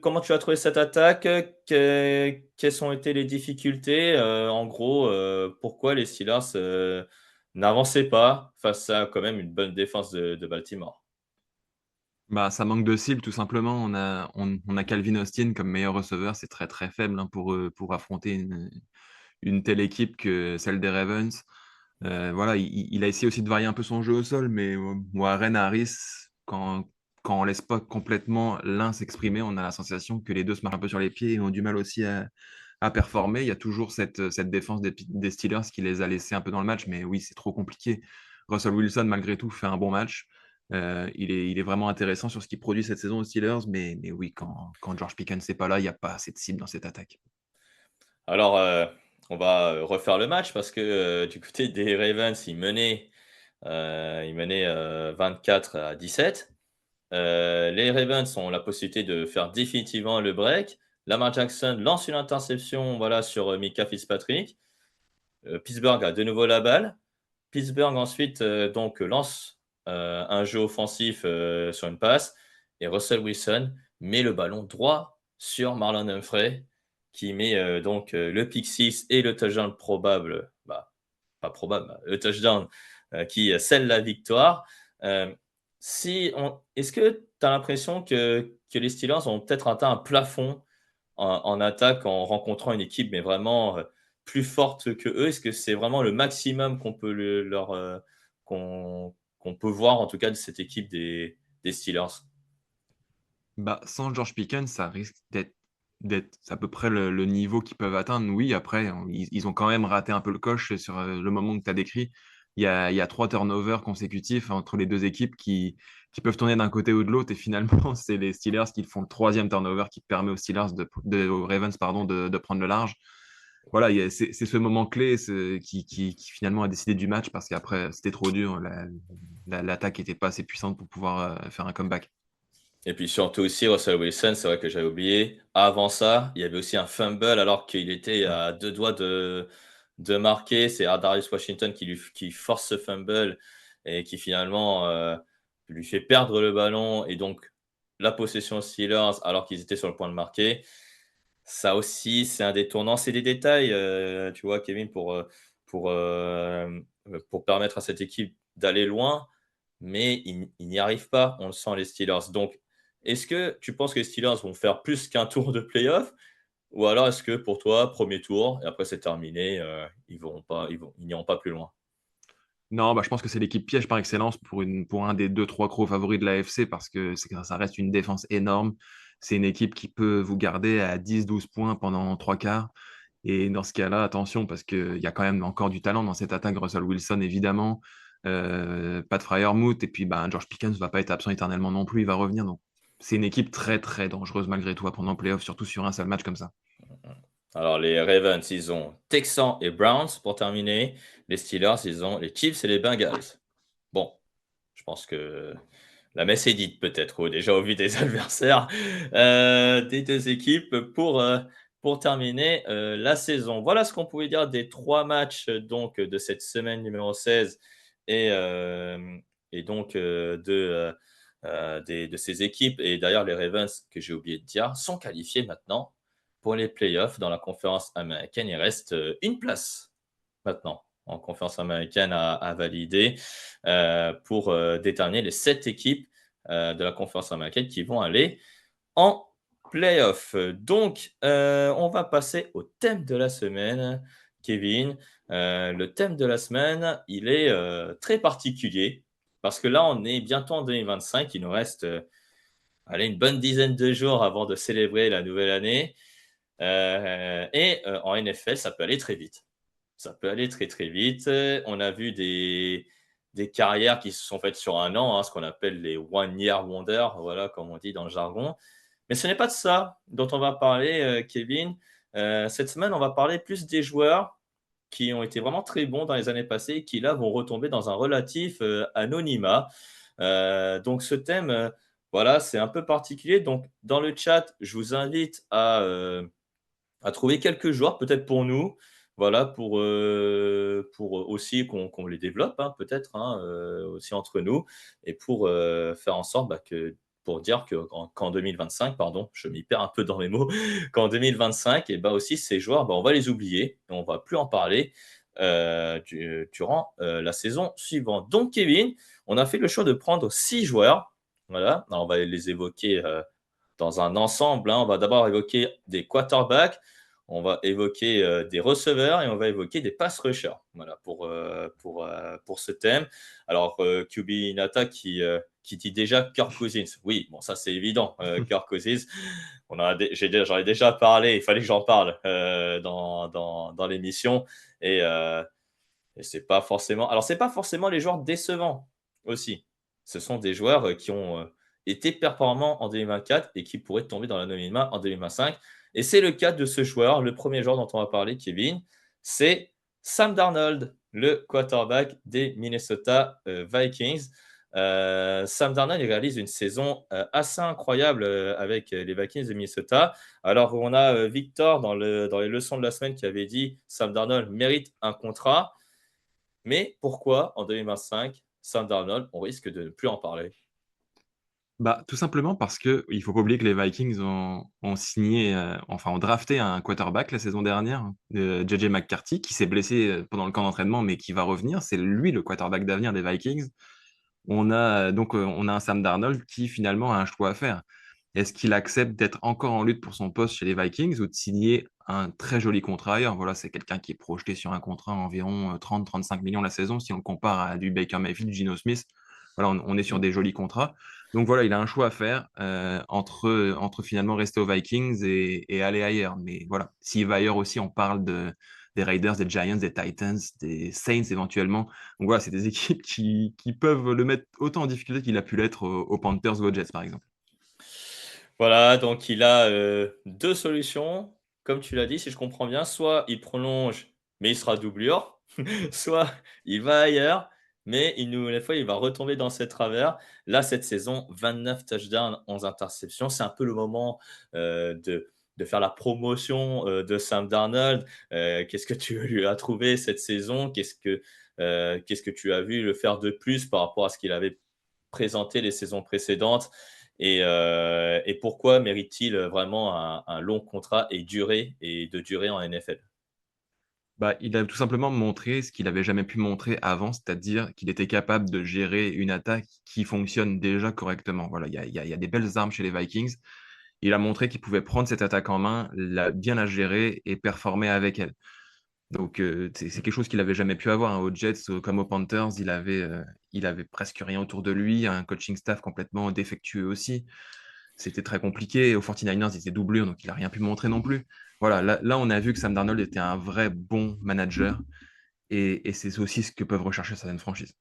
[SPEAKER 1] comment tu as trouvé cette attaque? Quelles ont été les difficultés? En gros, pourquoi les Steelers, n'avançaient pas face à quand même une bonne défense de Baltimore?
[SPEAKER 2] Bah, ça manque de cible tout simplement. On a Calvin Austin comme meilleur receveur, c'est très, très faible, hein, pour affronter une telle équipe que celle des Ravens. Voilà, il a essayé aussi de varier un peu son jeu au sol, mais Warren Harris, quand on laisse pas complètement l'un s'exprimer, on a la sensation que les 2 se marchent un peu sur les pieds et ont du mal aussi à performer. Il y a toujours cette défense des Steelers qui les a laissés un peu dans le match, mais oui, c'est trop compliqué. Russell Wilson, malgré tout, fait un bon match. Il est vraiment intéressant sur ce qu'il produit cette saison aux Steelers, mais oui, quand George Pickens n'est pas là, il y a pas assez de cible dans cette attaque.
[SPEAKER 1] Alors, on va, refaire le match parce que, du côté des Ravens, ils menaient, 24-17. Les Ravens ont la possibilité de faire définitivement le break. Lamar Jackson lance une interception, voilà, sur, Micah Fitzpatrick. Pittsburgh a de nouveau la balle. Pittsburgh ensuite, donc lance, un jeu offensif, sur une passe et Russell Wilson met le ballon droit sur Marlon Humphrey qui met, donc, le pick six et le touchdown probable, bah, pas probable, le touchdown, qui scelle la victoire. Est-ce que tu as l'impression que les Steelers ont peut-être atteint un plafond en attaque en rencontrant une équipe, mais vraiment, plus forte que eux? Est-ce que c'est vraiment le maximum qu'on peut qu'on peut voir en tout cas de cette équipe des Steelers?
[SPEAKER 2] Bah, sans George Pickens, ça risque d'être à peu près le niveau qu'ils peuvent atteindre. Oui, après, ils ont quand même raté un peu le coche sur, le moment que tu as décrit. Il y a 3 turnovers consécutifs entre les 2 équipes qui peuvent tourner d'un côté ou de l'autre et finalement, c'est les Steelers qui font le 3e turnover qui permet aux Ravens, pardon, de prendre le large. Voilà, c'est ce moment clé qui finalement a décidé du match parce qu'après, c'était trop dur. L'attaque n'était pas assez puissante pour pouvoir faire un comeback.
[SPEAKER 1] Et puis surtout aussi Russell Wilson, c'est vrai que j'avais oublié. Avant ça, il y avait aussi un fumble alors qu'il était
[SPEAKER 2] Ouais.
[SPEAKER 1] à 2 doigts de marquer. C'est Darius Washington qui force ce fumble et qui finalement, lui fait perdre le ballon et donc la possession aux Steelers alors qu'ils étaient sur le point de marquer. Ça aussi, c'est un détournant. C'est des détails, tu vois, Kevin, pour permettre à cette équipe d'aller loin, mais ils n'y arrivent pas, on le sent, les Steelers. Donc, est-ce que tu penses que les Steelers vont faire plus qu'un tour de playoff? Ou alors est-ce que pour toi, premier tour et après c'est terminé, ils n'iront pas plus loin?
[SPEAKER 2] Non, bah, je pense que c'est l'équipe piège par excellence pour un des deux trois gros favoris de l'AFC parce que ça reste une défense énorme. C'est une équipe qui peut vous garder à 10-12 points pendant 3 quarts. Et dans ce cas-là, attention, parce qu'il y a quand même encore du talent dans cette attaque. Russell Wilson, évidemment, Pat Freiermuth, et puis bah, George Pickens ne va pas être absent éternellement non plus, il va revenir. Donc, c'est une équipe très, très dangereuse malgré tout à prendre en playoff, surtout sur un seul match comme ça.
[SPEAKER 1] Alors les Ravens, ils ont Texans et Browns pour terminer. Les Steelers, ils ont les Chiefs et les Bengals. Bon, je pense que la messe est dite peut-être, déjà au vu des adversaires, des 2 équipes pour terminer, la saison. Voilà ce qu'on pouvait dire des 3 matchs, donc de cette semaine numéro 16 et hem et donc de ces équipes et d'ailleurs les Ravens, que j'ai oublié de dire, sont qualifiés maintenant pour les playoffs dans la conférence américaine. Il reste, une place maintenant en conférence américaine à valider pour déterminer les 7 équipes de la conférence américaine qui vont aller en playoff. Donc, on va passer au thème de la semaine, Kevin. Le thème de la semaine, il est très particulier parce que là, on est bientôt en 2025. Il nous reste allez, une bonne dizaine de jours avant de célébrer la nouvelle année. En NFL, ça peut aller très vite. Ça peut aller très, très vite. On a vu des carrières qui se sont faites sur un an, hein, ce qu'on appelle les one year wonder, voilà, comme on dit dans le jargon. Mais ce n'est pas de ça dont on va parler, Kevin. Cette semaine, on va parler plus des joueurs qui ont été vraiment très bons dans les années passées et qui là vont retomber dans un relatif, anonymat. Donc ce thème, voilà, c'est un peu particulier. Donc dans le chat, je vous invite à trouver quelques joueurs, peut-être pour nous, voilà, pour aussi qu'on les développe, hein, peut-être, hein, aussi entre nous et pour, faire en sorte, bah, pour dire qu'en 2025, pardon, je m'y perds un peu dans mes mots, qu'en 2025 et bah, aussi ces joueurs, bah, on va les oublier et on va plus en parler, durant, la saison suivante. Donc Kevin, on a fait le choix de prendre 6 joueurs, voilà. Alors on va les évoquer, dans un ensemble, hein. On va d'abord évoquer des quarterbacks, on va évoquer des receveurs et on va évoquer des pass rushers. Voilà pour ce thème. Alors, QB Nata qui dit déjà Kirk Cousins. Oui, bon, ça c'est évident. Kirk Cousins, j'en ai déjà parlé, il fallait que j'en parle dans l'émission. Et, euh, et c'est pas forcément. Alors, c'est pas forcément les joueurs décevants aussi. Ce sont des joueurs qui ont été performants en 2024 et qui pourraient tomber dans l'anonymat en 2025. Et c'est le cas de ce joueur, le premier joueur dont on va parler, Kevin, c'est Sam Darnold, le quarterback des Minnesota Vikings. Sam Darnold il réalise une saison assez incroyable avec les Vikings de Minnesota. Alors, on a Victor dans les leçons de la semaine qui avait dit Sam Darnold mérite un contrat. Mais pourquoi en 2025, Sam Darnold, on risque de ne plus en parler?
[SPEAKER 2] Bah, tout simplement parce que il faut pas oublier que les Vikings ont signé, enfin ont drafté un quarterback la saison dernière, JJ McCarthy, qui s'est blessé pendant le camp d'entraînement, mais qui va revenir. C'est lui le quarterback d'avenir des Vikings. on a un Sam Darnold qui finalement a un choix à faire. Est-ce qu'il accepte d'être encore en lutte pour son poste chez les Vikings ou de signer un très joli contrat ailleurs? Voilà, c'est quelqu'un qui est projeté sur un contrat environ 30-35 millions la saison si on le compare à du Baker Mayfield, du Geno Smith. Voilà, on est sur des jolis contrats. Donc voilà, il a un choix à faire entre finalement rester aux Vikings et aller ailleurs. Mais voilà, s'il va ailleurs aussi, on parle des Raiders, des Giants, des Titans, des Saints éventuellement. Donc voilà, c'est des équipes qui peuvent le mettre autant en difficulté qu'il a pu l'être aux Panthers ou aux Jets, par exemple.
[SPEAKER 1] Voilà, donc il a, 2 solutions, comme tu l'as dit, si je comprends bien. Soit il prolonge, mais il sera doublure, soit il va ailleurs, mais une nouvelle fois, il va retomber dans ses travers. Là, cette saison, 29 touchdowns, 11 interceptions. C'est un peu le moment, de faire la promotion, de Sam Darnold. Qu'est-ce que tu lui as trouvé cette saison? Qu'est-ce que tu as vu le faire de plus par rapport à ce qu'il avait présenté les saisons précédentes? Et pourquoi mérite-t-il vraiment un long contrat et de durer en NFL?
[SPEAKER 2] Bah, il a tout simplement montré ce qu'il avait jamais pu montrer avant, c'est-à-dire qu'il était capable de gérer une attaque qui fonctionne déjà correctement. Voilà, il y a des belles armes chez les Vikings. Il a montré qu'il pouvait prendre cette attaque en main, bien la gérer et performer avec elle. Donc, c'est quelque chose qu'il avait jamais pu avoir, hein. Aux Jets, comme aux Panthers, il avait presque rien autour de lui, un coaching staff complètement défectueux aussi. C'était très compliqué. Aux 49ers, il était doublure, donc il a rien pu montrer non plus. Voilà, là, on a vu que Sam Darnold était un vrai bon manager et c'est aussi ce que peuvent rechercher certaines franchises.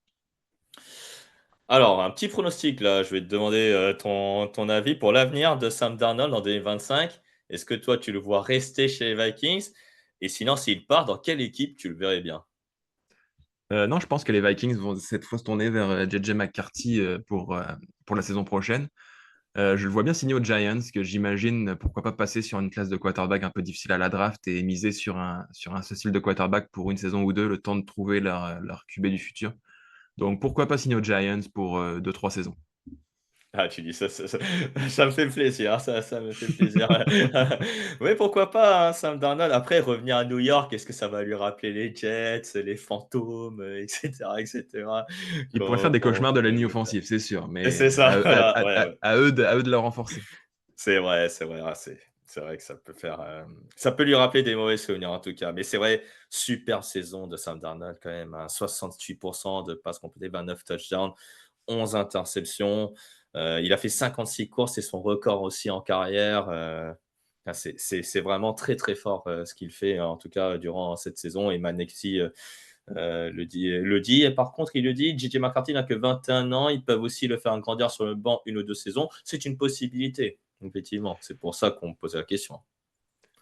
[SPEAKER 1] Alors, un petit pronostic là, je vais te demander, ton avis pour l'avenir de Sam Darnold en 2025. Est-ce que toi, tu le vois rester chez les Vikings? Et sinon, s'il part, dans quelle équipe tu le verrais bien?
[SPEAKER 2] Non, je pense que les Vikings vont cette fois se tourner vers JJ McCarthy pour la saison prochaine. Je le vois bien signer aux Giants, que j'imagine pourquoi pas passer sur une classe de quarterback un peu difficile à la draft et miser sur un ce style de quarterback pour une saison ou deux, le temps de trouver leur QB du futur. Donc pourquoi pas signer aux Giants pour 2-3 saisons.
[SPEAKER 1] Ah, tu dis ça me fait plaisir, ça me fait plaisir. Oui, pourquoi pas, hein, Sam Darnold. Après, revenir à New York, est-ce que ça va lui rappeler les Jets, les fantômes, et cetera, et cetera,
[SPEAKER 2] Ils pourraient faire des
[SPEAKER 1] qu'on
[SPEAKER 2] cauchemars de la ligne
[SPEAKER 1] connaît.
[SPEAKER 2] offensive, c'est sûr,
[SPEAKER 1] Et
[SPEAKER 2] mais
[SPEAKER 1] c'est ça, voilà, ouais, ouais.
[SPEAKER 2] à eux de la renforcer.
[SPEAKER 1] C'est vrai, ah, c'est vrai que ça peut faire, ça peut lui rappeler des mauvais souvenirs en tout cas. Mais c'est vrai, super saison de Sam Darnold quand même, hein, 68 de passes complétées, 29 touchdowns, 11 interceptions. Il a fait 56 courses, c'est son record aussi en carrière. Enfin, c'est vraiment très, très fort, ce qu'il fait, en tout cas durant cette saison. Et Manexi, le dit. Et par contre, il le dit, JJ McCarthy n'a que 21 ans. Ils peuvent aussi le faire grandir sur le banc une ou deux saisons. C'est une possibilité, effectivement. C'est pour ça qu'on me posait la question.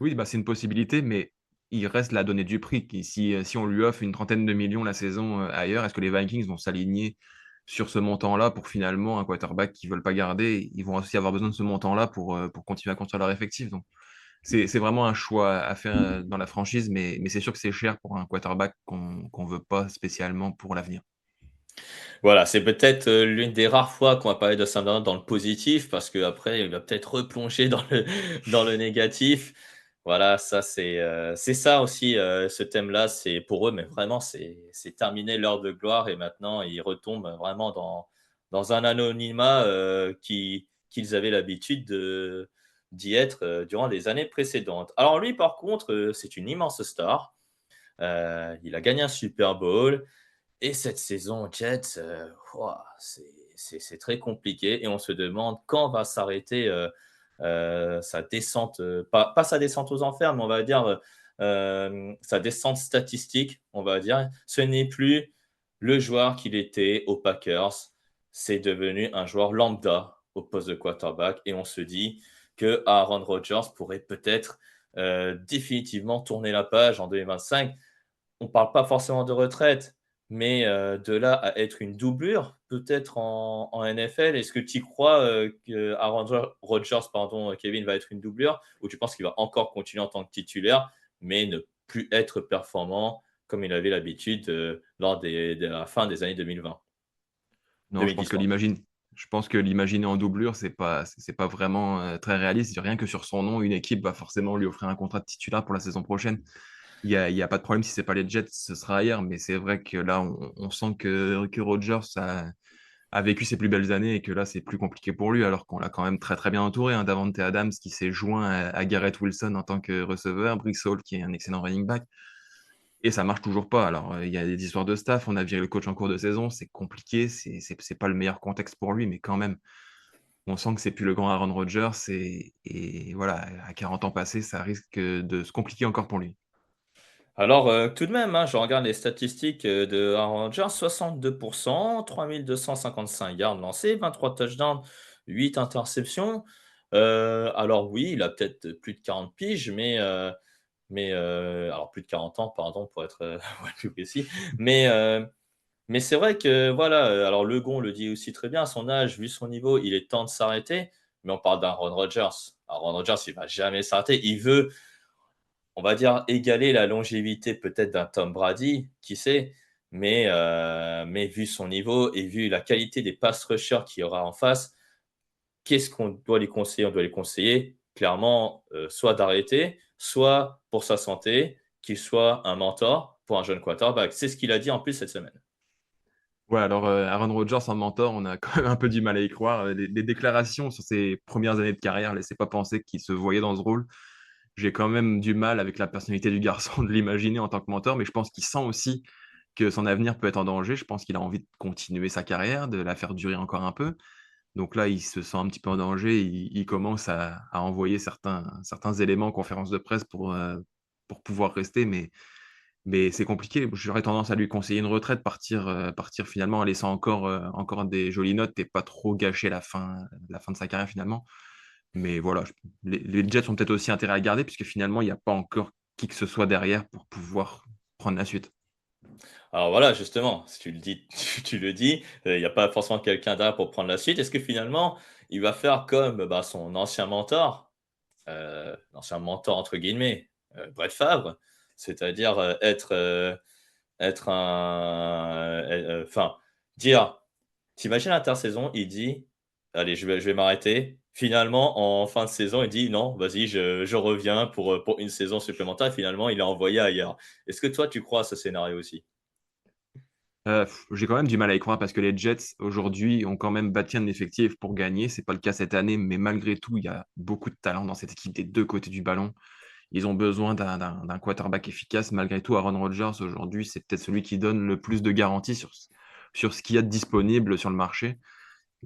[SPEAKER 2] Oui, bah, c'est une possibilité, mais il reste la donnée du prix. Si on lui offre une trentaine de millions la saison ailleurs, est-ce que les Vikings vont s'aligner sur ce montant-là pour finalement un quarterback qu'ils ne veulent pas garder? Ils vont aussi avoir besoin de ce montant-là pour continuer à construire leur effectif. Donc, c'est vraiment un choix à faire dans la franchise, mais c'est sûr que c'est cher pour un quarterback qu'on veut pas spécialement pour l'avenir.
[SPEAKER 1] Voilà, c'est peut-être, l'une des rares fois qu'on va parler de Sunderland dans le positif parce qu'après il va peut-être replonger dans le négatif. Voilà, ça c'est ça aussi, ce thème-là, c'est pour eux, mais vraiment c'est terminé l'heure de gloire et maintenant ils retombent vraiment dans un anonymat, qu'ils avaient l'habitude d'y être, durant les années précédentes. Alors lui par contre, c'est une immense star. Il a gagné un Super Bowl. Et cette saison Jets, wouah, c'est très compliqué et on se demande quand va s'arrêter, sa descente, pas sa descente aux enfers, mais on va dire, sa descente statistique, on va dire. Ce n'est plus le joueur qu'il était aux Packers, c'est devenu un joueur lambda au poste de quarterback et on se dit que Aaron Rodgers pourrait peut-être, définitivement tourner la page en 2025. On parle pas forcément de retraite, mais de là à être une doublure, peut-être en NFL. Est-ce que tu crois, que Rodgers, pardon, Kevin, va être une doublure? Ou tu penses qu'il va encore continuer en tant que titulaire, mais ne plus être performant comme il avait l'habitude, lors de la fin des années 2020?
[SPEAKER 2] Non,
[SPEAKER 1] 2010, pardon.
[SPEAKER 2] je pense que l'imaginer en doublure, c'est pas vraiment très réaliste. Rien que sur son nom, une équipe va forcément lui offrir un contrat de titulaire pour la saison prochaine. Il y a pas de problème si c'est pas les Jets, ce sera ailleurs. Mais c'est vrai que là, on sent que Rodgers a vécu ses plus belles années et que là, c'est plus compliqué pour lui, alors qu'on l'a quand même très très bien entouré. Hein. Davante Adams qui s'est joint à Garrett Wilson en tant que receveur, Breece Hall qui est un excellent running back. Et ça marche toujours pas. Alors, il y a des histoires de staff, on a viré le coach en cours de saison, c'est compliqué, c'est pas le meilleur contexte pour lui, mais quand même, on sent que c'est plus le grand Aaron Rodgers et voilà, à 40 ans passés, ça risque de se compliquer encore pour lui.
[SPEAKER 1] Alors, tout de même, hein, je regarde les statistiques, de Aaron Rodgers, 62%, 3255 yards lancés, 23 touchdowns, 8 interceptions. Alors oui, il a peut-être plus de 40 piges, mais alors plus de 40 ans, pardon, pour être, ouais, plus précis. Mais, mais c'est vrai que voilà, alors Legon le dit aussi très bien, à son âge, vu son niveau, il est temps de s'arrêter, mais on parle d'Aaron Rodgers. Aaron Rodgers, il va jamais s'arrêter. Il veut, on va dire, égaler la longévité peut-être d'un Tom Brady, qui sait? Mais vu son niveau et vu la qualité des pass rushers qu'il y aura en face, qu'est-ce qu'on doit les conseiller? On doit les conseiller clairement, soit d'arrêter, soit pour sa santé, qu'il soit un mentor pour un jeune quarterback. C'est ce qu'il a dit en plus cette semaine.
[SPEAKER 2] Ouais, alors, Aaron Rodgers en mentor, on a quand même un peu du mal à y croire. Les déclarations sur ses premières années de carrière laissaient pas penser qu'il se voyait dans ce rôle. J'ai quand même du mal avec la personnalité du garçon de l'imaginer en tant que mentor, mais je pense qu'il sent aussi que son avenir peut être en danger. Je pense qu'il a envie de continuer sa carrière, de la faire durer encore un peu. Donc là, il se sent un petit peu en danger. Il commence à envoyer certains éléments en conférence de presse pour pouvoir rester, mais c'est compliqué. J'aurais tendance à lui conseiller une retraite, partir finalement en laissant encore des jolies notes et pas trop gâcher la fin de sa carrière finalement. Mais voilà, les Jets ont peut-être aussi intérêt à le garder puisque finalement, il n'y a pas encore qui que ce soit derrière pour pouvoir prendre la suite.
[SPEAKER 1] Alors voilà, justement, si tu le dis, tu le dis, il y a pas forcément quelqu'un derrière pour prendre la suite. Est-ce que finalement, il va faire comme, bah, son «ancien mentor» entre guillemets, Brett Favre? C'est-à-dire, être enfin, dire, t'imagines l'intersaison, il dit: «Allez, je vais m'arrêter». Finalement, en fin de saison, il dit: «Non, vas-y, je reviens pour une saison supplémentaire» et finalement, il est envoyé ailleurs. Est-ce que toi, tu crois à ce scénario aussi?
[SPEAKER 2] J'ai quand même du mal à y croire parce que les Jets, aujourd'hui, ont quand même bâti un effectif pour gagner. C'est pas le cas cette année, mais malgré tout, il y a beaucoup de talent dans cette équipe des 2 côtés du ballon. Ils ont besoin d'un quarterback efficace. Malgré tout, Aaron Rodgers, aujourd'hui, c'est peut-être celui qui donne le plus de garanties sur ce qu'il y a de disponible sur le marché.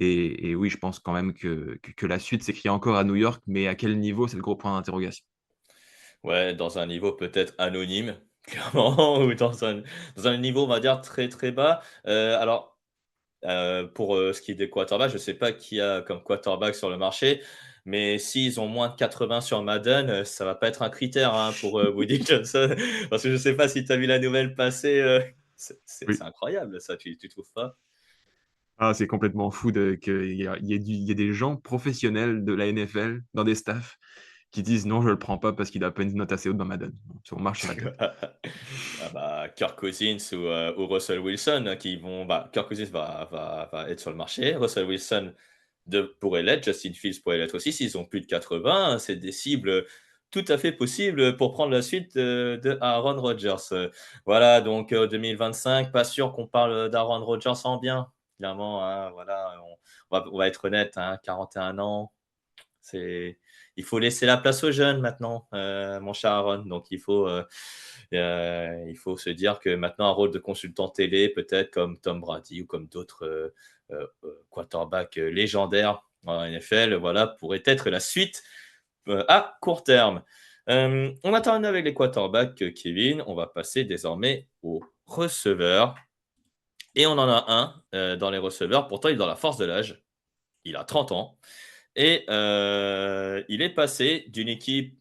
[SPEAKER 2] Et oui, je pense quand même que la suite s'écrit encore à New York, mais à quel niveau, c'est le gros point d'interrogation.
[SPEAKER 1] Ouais, dans un niveau peut-être anonyme, clairement, ou dans un niveau, on va dire, très, très bas. Alors, pour, ce qui est des quarterbacks, je ne sais pas qui y a comme quarterback sur le marché, mais s'ils ont moins de 80 sur Madden, ça va pas être un critère, hein, pour, Woody Johnson. Parce que je ne sais pas si tu as vu la nouvelle passer, c'est
[SPEAKER 2] Oui.
[SPEAKER 1] incroyable ça, tu trouves pas?
[SPEAKER 2] Ah, c'est complètement fou qu'il y ait des gens professionnels de la NFL dans des staffs qui disent: «Non, je le prends pas parce qu'il a pas une note assez haute dans Madden». On marche sur la tête.
[SPEAKER 1] Ah bah, Kirk Cousins ou Russell Wilson, qui vont, bah, Kirk Cousins va être sur le marché. Russell Wilson pourrait l'être. Justin Fields pourrait l'être aussi. S'ils ont plus de 80, c'est des cibles tout à fait possibles pour prendre la suite de Aaron Rodgers. Voilà, donc 2025, pas sûr qu'on parle d'Aaron Rodgers en bien. Clairement, hein, voilà, on va être honnête, hein, 41 ans, c'est il faut laisser la place aux jeunes maintenant, mon cher Aaron. Donc il faut se dire que maintenant un rôle de consultant télé, peut-être comme Tom Brady ou comme d'autres, quarterbacks, légendaires en NFL, voilà, pourrait être la suite, à court terme. On a terminé avec les quarterbacks, Kevin. On va passer désormais aux receveurs et on en a un, dans les receveurs, pourtant il est dans la force de l'âge. Il a 30 ans et il est passé d'une équipe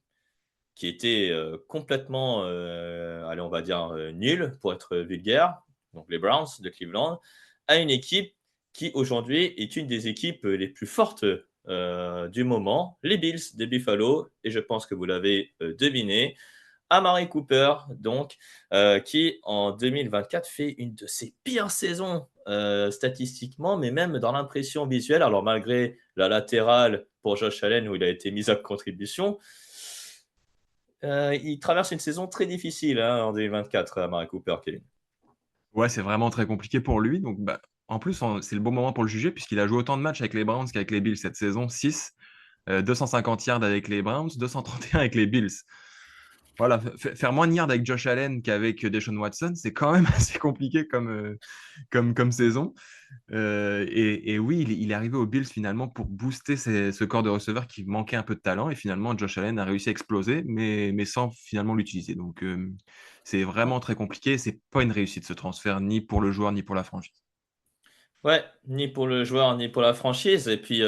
[SPEAKER 1] qui était, complètement, allez, on va dire, nulle pour être vulgaire, donc les Browns de Cleveland, à une équipe qui aujourd'hui est une des équipes, les plus fortes, du moment, les Bills de Buffalo et je pense que vous l'avez, deviné, Amari Cooper donc, qui en 2024 fait une de ses pires saisons, statistiquement, mais même dans l'impression visuelle. Alors malgré la latérale pour Josh Allen où il a été mis à contribution, il traverse une saison très difficile, hein, en 2024, Amari Cooper, Kevin.
[SPEAKER 2] Ouais, c'est vraiment très compliqué pour lui. Donc, bah, en plus, c'est le bon moment pour le juger puisqu'il a joué autant de matchs avec les Browns qu'avec les Bills cette saison, 6, 250 yards avec les Browns, 231 avec les Bills. Voilà, faire moins de yards avec Josh Allen qu'avec Deshaun Watson, c'est quand même assez compliqué comme saison. Et oui, il est arrivé aux Bills finalement pour booster ce corps de receveur qui manquait un peu de talent. Et finalement, Josh Allen a réussi à exploser, mais sans finalement l'utiliser. Donc, c'est vraiment très compliqué. C'est pas une réussite ce transfert, ni pour le joueur, ni pour la franchise.
[SPEAKER 1] Ouais, ni pour le joueur, ni pour la franchise. Et puis,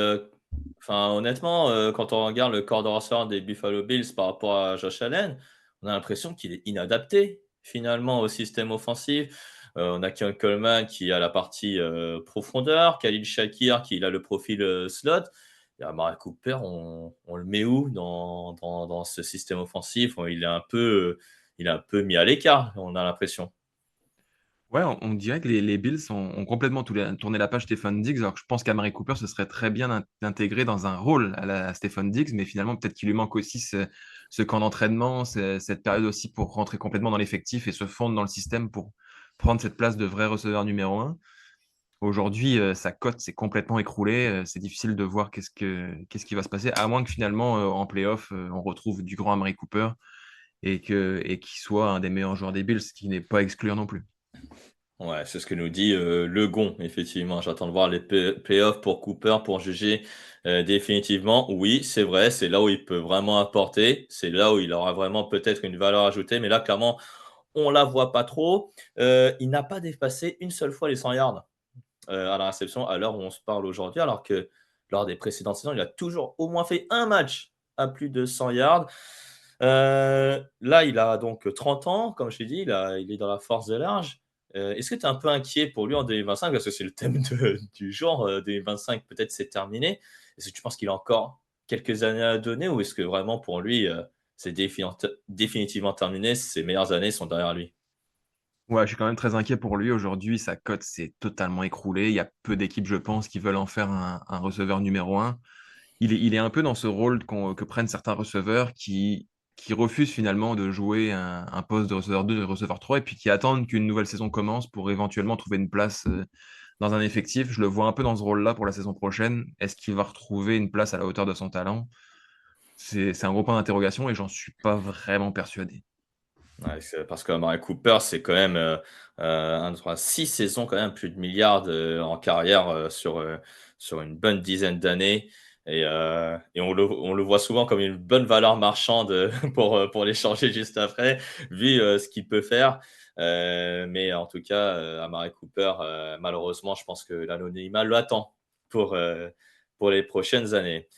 [SPEAKER 1] enfin, honnêtement, quand on regarde le corps de receveur des Buffalo Bills par rapport à Josh Allen, on a l'impression qu'il est inadapté finalement au système offensif. On a Kevin Coleman qui a la partie profondeur, Khalil Shakir qui a le profil slot. Et Amari Cooper, on le met où dans ce système offensif? Il est un peu mis à l'écart, on a l'impression.
[SPEAKER 2] Ouais, on dirait que les Bills ont complètement tourné la page Stephen Diggs, alors que je pense qu'Amari Cooper se serait très bien intégré dans un rôle à la Stephen Diggs, mais finalement, peut-être qu'il lui manque aussi ce camp d'entraînement, cette période aussi pour rentrer complètement dans l'effectif et se fondre dans le système pour prendre cette place de vrai receveur numéro un. Aujourd'hui, sa cote s'est complètement écroulée. C'est difficile de voir qu'est-ce qui va se passer, à moins que finalement, en playoff, on retrouve du grand Amari Cooper et qu'il soit un des meilleurs joueurs des Bills, ce qui n'est pas à exclure non plus.
[SPEAKER 1] Ouais, c'est ce que nous dit, Legon, effectivement. J'attends de voir les playoffs pour Cooper pour juger, définitivement. Oui, c'est vrai, c'est là où il peut vraiment apporter. C'est là où il aura vraiment peut-être une valeur ajoutée, mais là, clairement, on la voit pas trop. Il n'a pas dépassé une seule fois les 100 yards, à la réception à l'heure où on se parle aujourd'hui, alors que lors des précédentes saisons, il a toujours au moins fait un match à plus de 100 yards. Là, il a donc 30 ans, comme je t'ai dit, il est dans la force de l'âge. Est-ce que tu es un peu inquiet pour lui en 2025? Parce que c'est le thème du jour, 2025, peut-être c'est terminé. Est-ce que tu penses qu'il a encore quelques années à donner ou est-ce que vraiment pour lui, c'est définitivement terminé, ses meilleures années sont derrière lui?
[SPEAKER 2] Ouais, je suis quand même très inquiet pour lui. Aujourd'hui, sa cote s'est totalement écroulée. Il y a peu d'équipes, je pense, qui veulent en faire un receveur numéro un. Il est un peu dans ce rôle que prennent certains receveurs qui refusent finalement de jouer un poste de receveur 2 et receveur 3 et puis qui attendent qu'une nouvelle saison commence pour éventuellement trouver une place dans un effectif. Je le vois un peu dans ce rôle-là pour la saison prochaine. Est-ce qu'il va retrouver une place à la hauteur de son talent? C'est un gros point d'interrogation et j'en suis pas vraiment persuadé.
[SPEAKER 1] Ouais, c'est parce que Amari Cooper, c'est quand même, 1, 2, 6 saisons quand même, plus de milliards, en carrière, sur une bonne dizaine d'années et on le voit souvent comme une bonne valeur marchande, pour l'échanger juste après, vu, ce qu'il peut faire. Mais en tout cas, Amari Cooper, malheureusement, je pense que l'anonymat l'attend pour les prochaines années.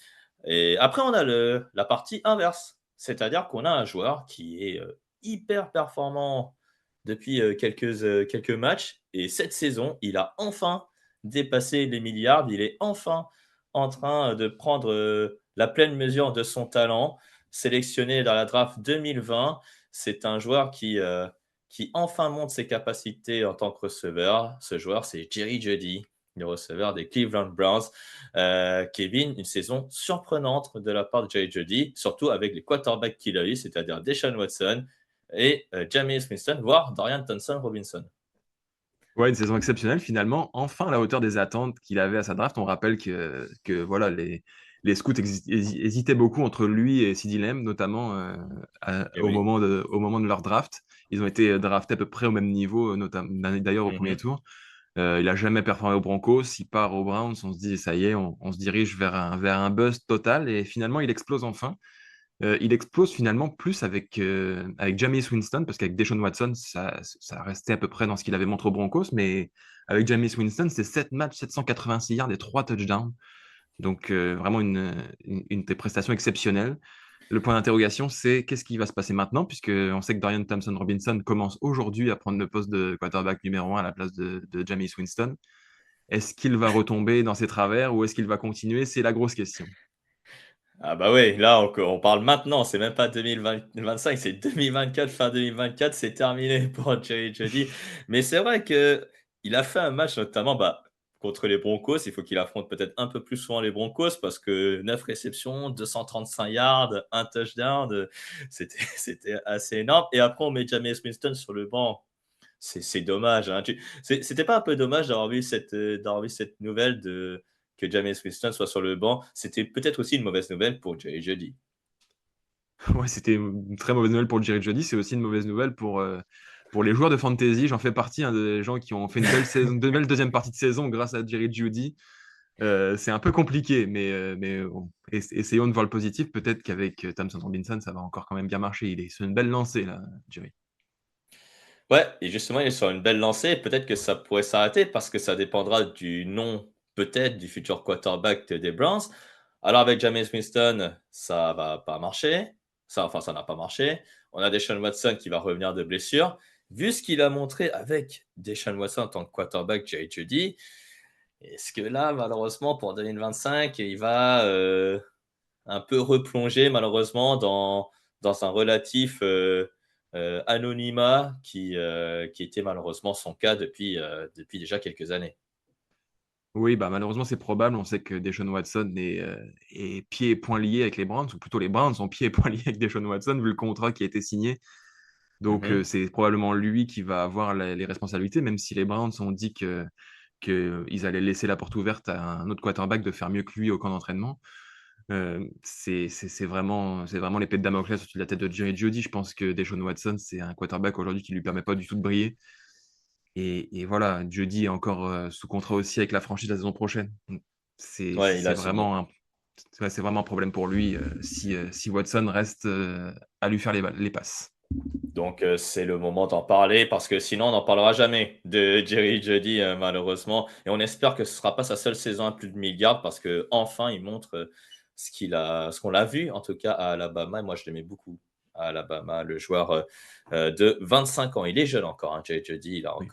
[SPEAKER 1] Et après, on a la partie inverse, c'est-à-dire qu'on a un joueur qui est hyper performant depuis quelques matchs. Et cette saison, il a enfin dépassé les milliards. Il est enfin en train de prendre la pleine mesure de son talent. Sélectionné dans la draft 2020, c'est un joueur qui enfin montre ses capacités en tant que receveur. Ce joueur, c'est Jerry Jeudy, le receveur des Cleveland Browns. Kevin, une saison surprenante de la part de Jerry Jeudy, surtout avec les quarterbacks qu'il a eu, c'est-à-dire Deshaun Watson et Jameis Winston, voire Dorian Thompson-Robinson.
[SPEAKER 2] Ouais, une saison exceptionnelle finalement, enfin à la hauteur des attentes qu'il avait à sa draft. On rappelle que voilà, les scouts hésitaient beaucoup entre lui et CeeDee Lamb, notamment
[SPEAKER 1] Et oui.
[SPEAKER 2] au moment de leur draft. Ils ont été draftés à peu près au même niveau, notamment d'ailleurs au premier
[SPEAKER 1] Mhm.
[SPEAKER 2] tour. Il a jamais performé aux Broncos. Il part aux Browns, on se dit ça y est, on se dirige vers un buzz total et finalement il explose enfin. Il explose finalement plus avec Jameis Winston, parce qu'avec Deshaun Watson, ça restait à peu près dans ce qu'il avait montré aux Broncos, mais avec Jameis Winston, c'est 7 matchs, 786 yards et 3 touchdowns. Donc vraiment une des prestations exceptionnelles. Le point d'interrogation, c'est qu'est-ce qui va se passer maintenant, puisque on sait que Dorian Thompson-Robinson commence aujourd'hui à prendre le poste de quarterback numéro un à la place de Jameis Winston. Est-ce qu'il va retomber dans ses travers ou est-ce qu'il va continuer? C'est la grosse question.
[SPEAKER 1] Ah bah oui, là on parle maintenant, c'est même pas 2025, c'est 2024, fin 2024, c'est terminé pour Jerry Jeudy. Mais c'est vrai que il a fait un match notamment bah, contre les Broncos. Il faut qu'il affronte peut-être un peu plus souvent les Broncos parce que 9 réceptions, 235 yards, un touchdown, c'était assez énorme. Et après on met Jameis Winston sur le banc c'est dommage, hein. C'était pas un peu dommage d'avoir vu cette nouvelle que Jameis Winston soit sur le banc? C'était peut-être aussi une mauvaise nouvelle pour Jerry Jeudy.
[SPEAKER 2] Ouais, c'était une très mauvaise nouvelle pour Jerry Jeudy, c'est aussi une mauvaise nouvelle pour les joueurs de fantasy. J'en fais partie, hein, des gens qui ont fait une belle saison, une belle deuxième partie de saison grâce à Jerry Jeudy. C'est un peu compliqué, mais bon, essayons de voir le positif. Peut-être qu'avec Thompson Robinson, ça va encore quand même bien marcher. Il est sur une belle lancée, là, Jerry.
[SPEAKER 1] Ouais, et justement, il est sur une belle lancée. Peut-être que ça pourrait s'arrêter parce que ça dépendra du nom, peut-être, du futur quarterback des Browns. Alors, avec Jameis Winston, ça va pas marcher. Ça n'a pas marché. On a Deshaun Watson qui va revenir de blessure. Vu ce qu'il a montré avec Deshaun Watson en tant que quarterback, Jerry Jeudy, est-ce que là, malheureusement, pour 2025, il va un peu replonger, malheureusement, dans un relatif anonymat qui était malheureusement son cas depuis déjà quelques années.
[SPEAKER 2] Oui, bah, malheureusement, c'est probable. On sait que Deshaun Watson est pieds et poings liés avec les Browns, ou plutôt les Browns sont pieds et poings liés avec Deshaun Watson, vu le contrat qui a été signé. Donc,
[SPEAKER 1] Mhm.
[SPEAKER 2] c'est probablement lui qui va avoir les responsabilités, même si les Browns ont dit qu'ils allaient laisser la porte ouverte à un autre quarterback de faire mieux que lui au camp d'entraînement. C'est vraiment l'épée de Damoclès au-dessus de la tête de Jerry Jeudy. Je pense que Deshaun Watson, c'est un quarterback aujourd'hui qui lui permet pas du tout de briller. Et voilà, Jeudy est encore sous contrat aussi avec la franchise la saison prochaine. Donc, C'est
[SPEAKER 1] Ouais, il
[SPEAKER 2] c'est
[SPEAKER 1] a signé.
[SPEAKER 2] vraiment un, ouais, c'est vraiment un problème pour lui si Watson reste à lui faire les passes.
[SPEAKER 1] Donc, c'est le moment d'en parler parce que sinon, on n'en parlera jamais de Jerry Jeudy, malheureusement. Et on espère que ce ne sera pas sa seule saison à plus de milliards parce qu'enfin, il montre ce qu'on l'a vu, en tout cas, à Alabama. Et moi, je l'aimais beaucoup à Alabama, le joueur de 25 ans. Il est jeune encore, hein, Jerry Jeudy.
[SPEAKER 2] Oui.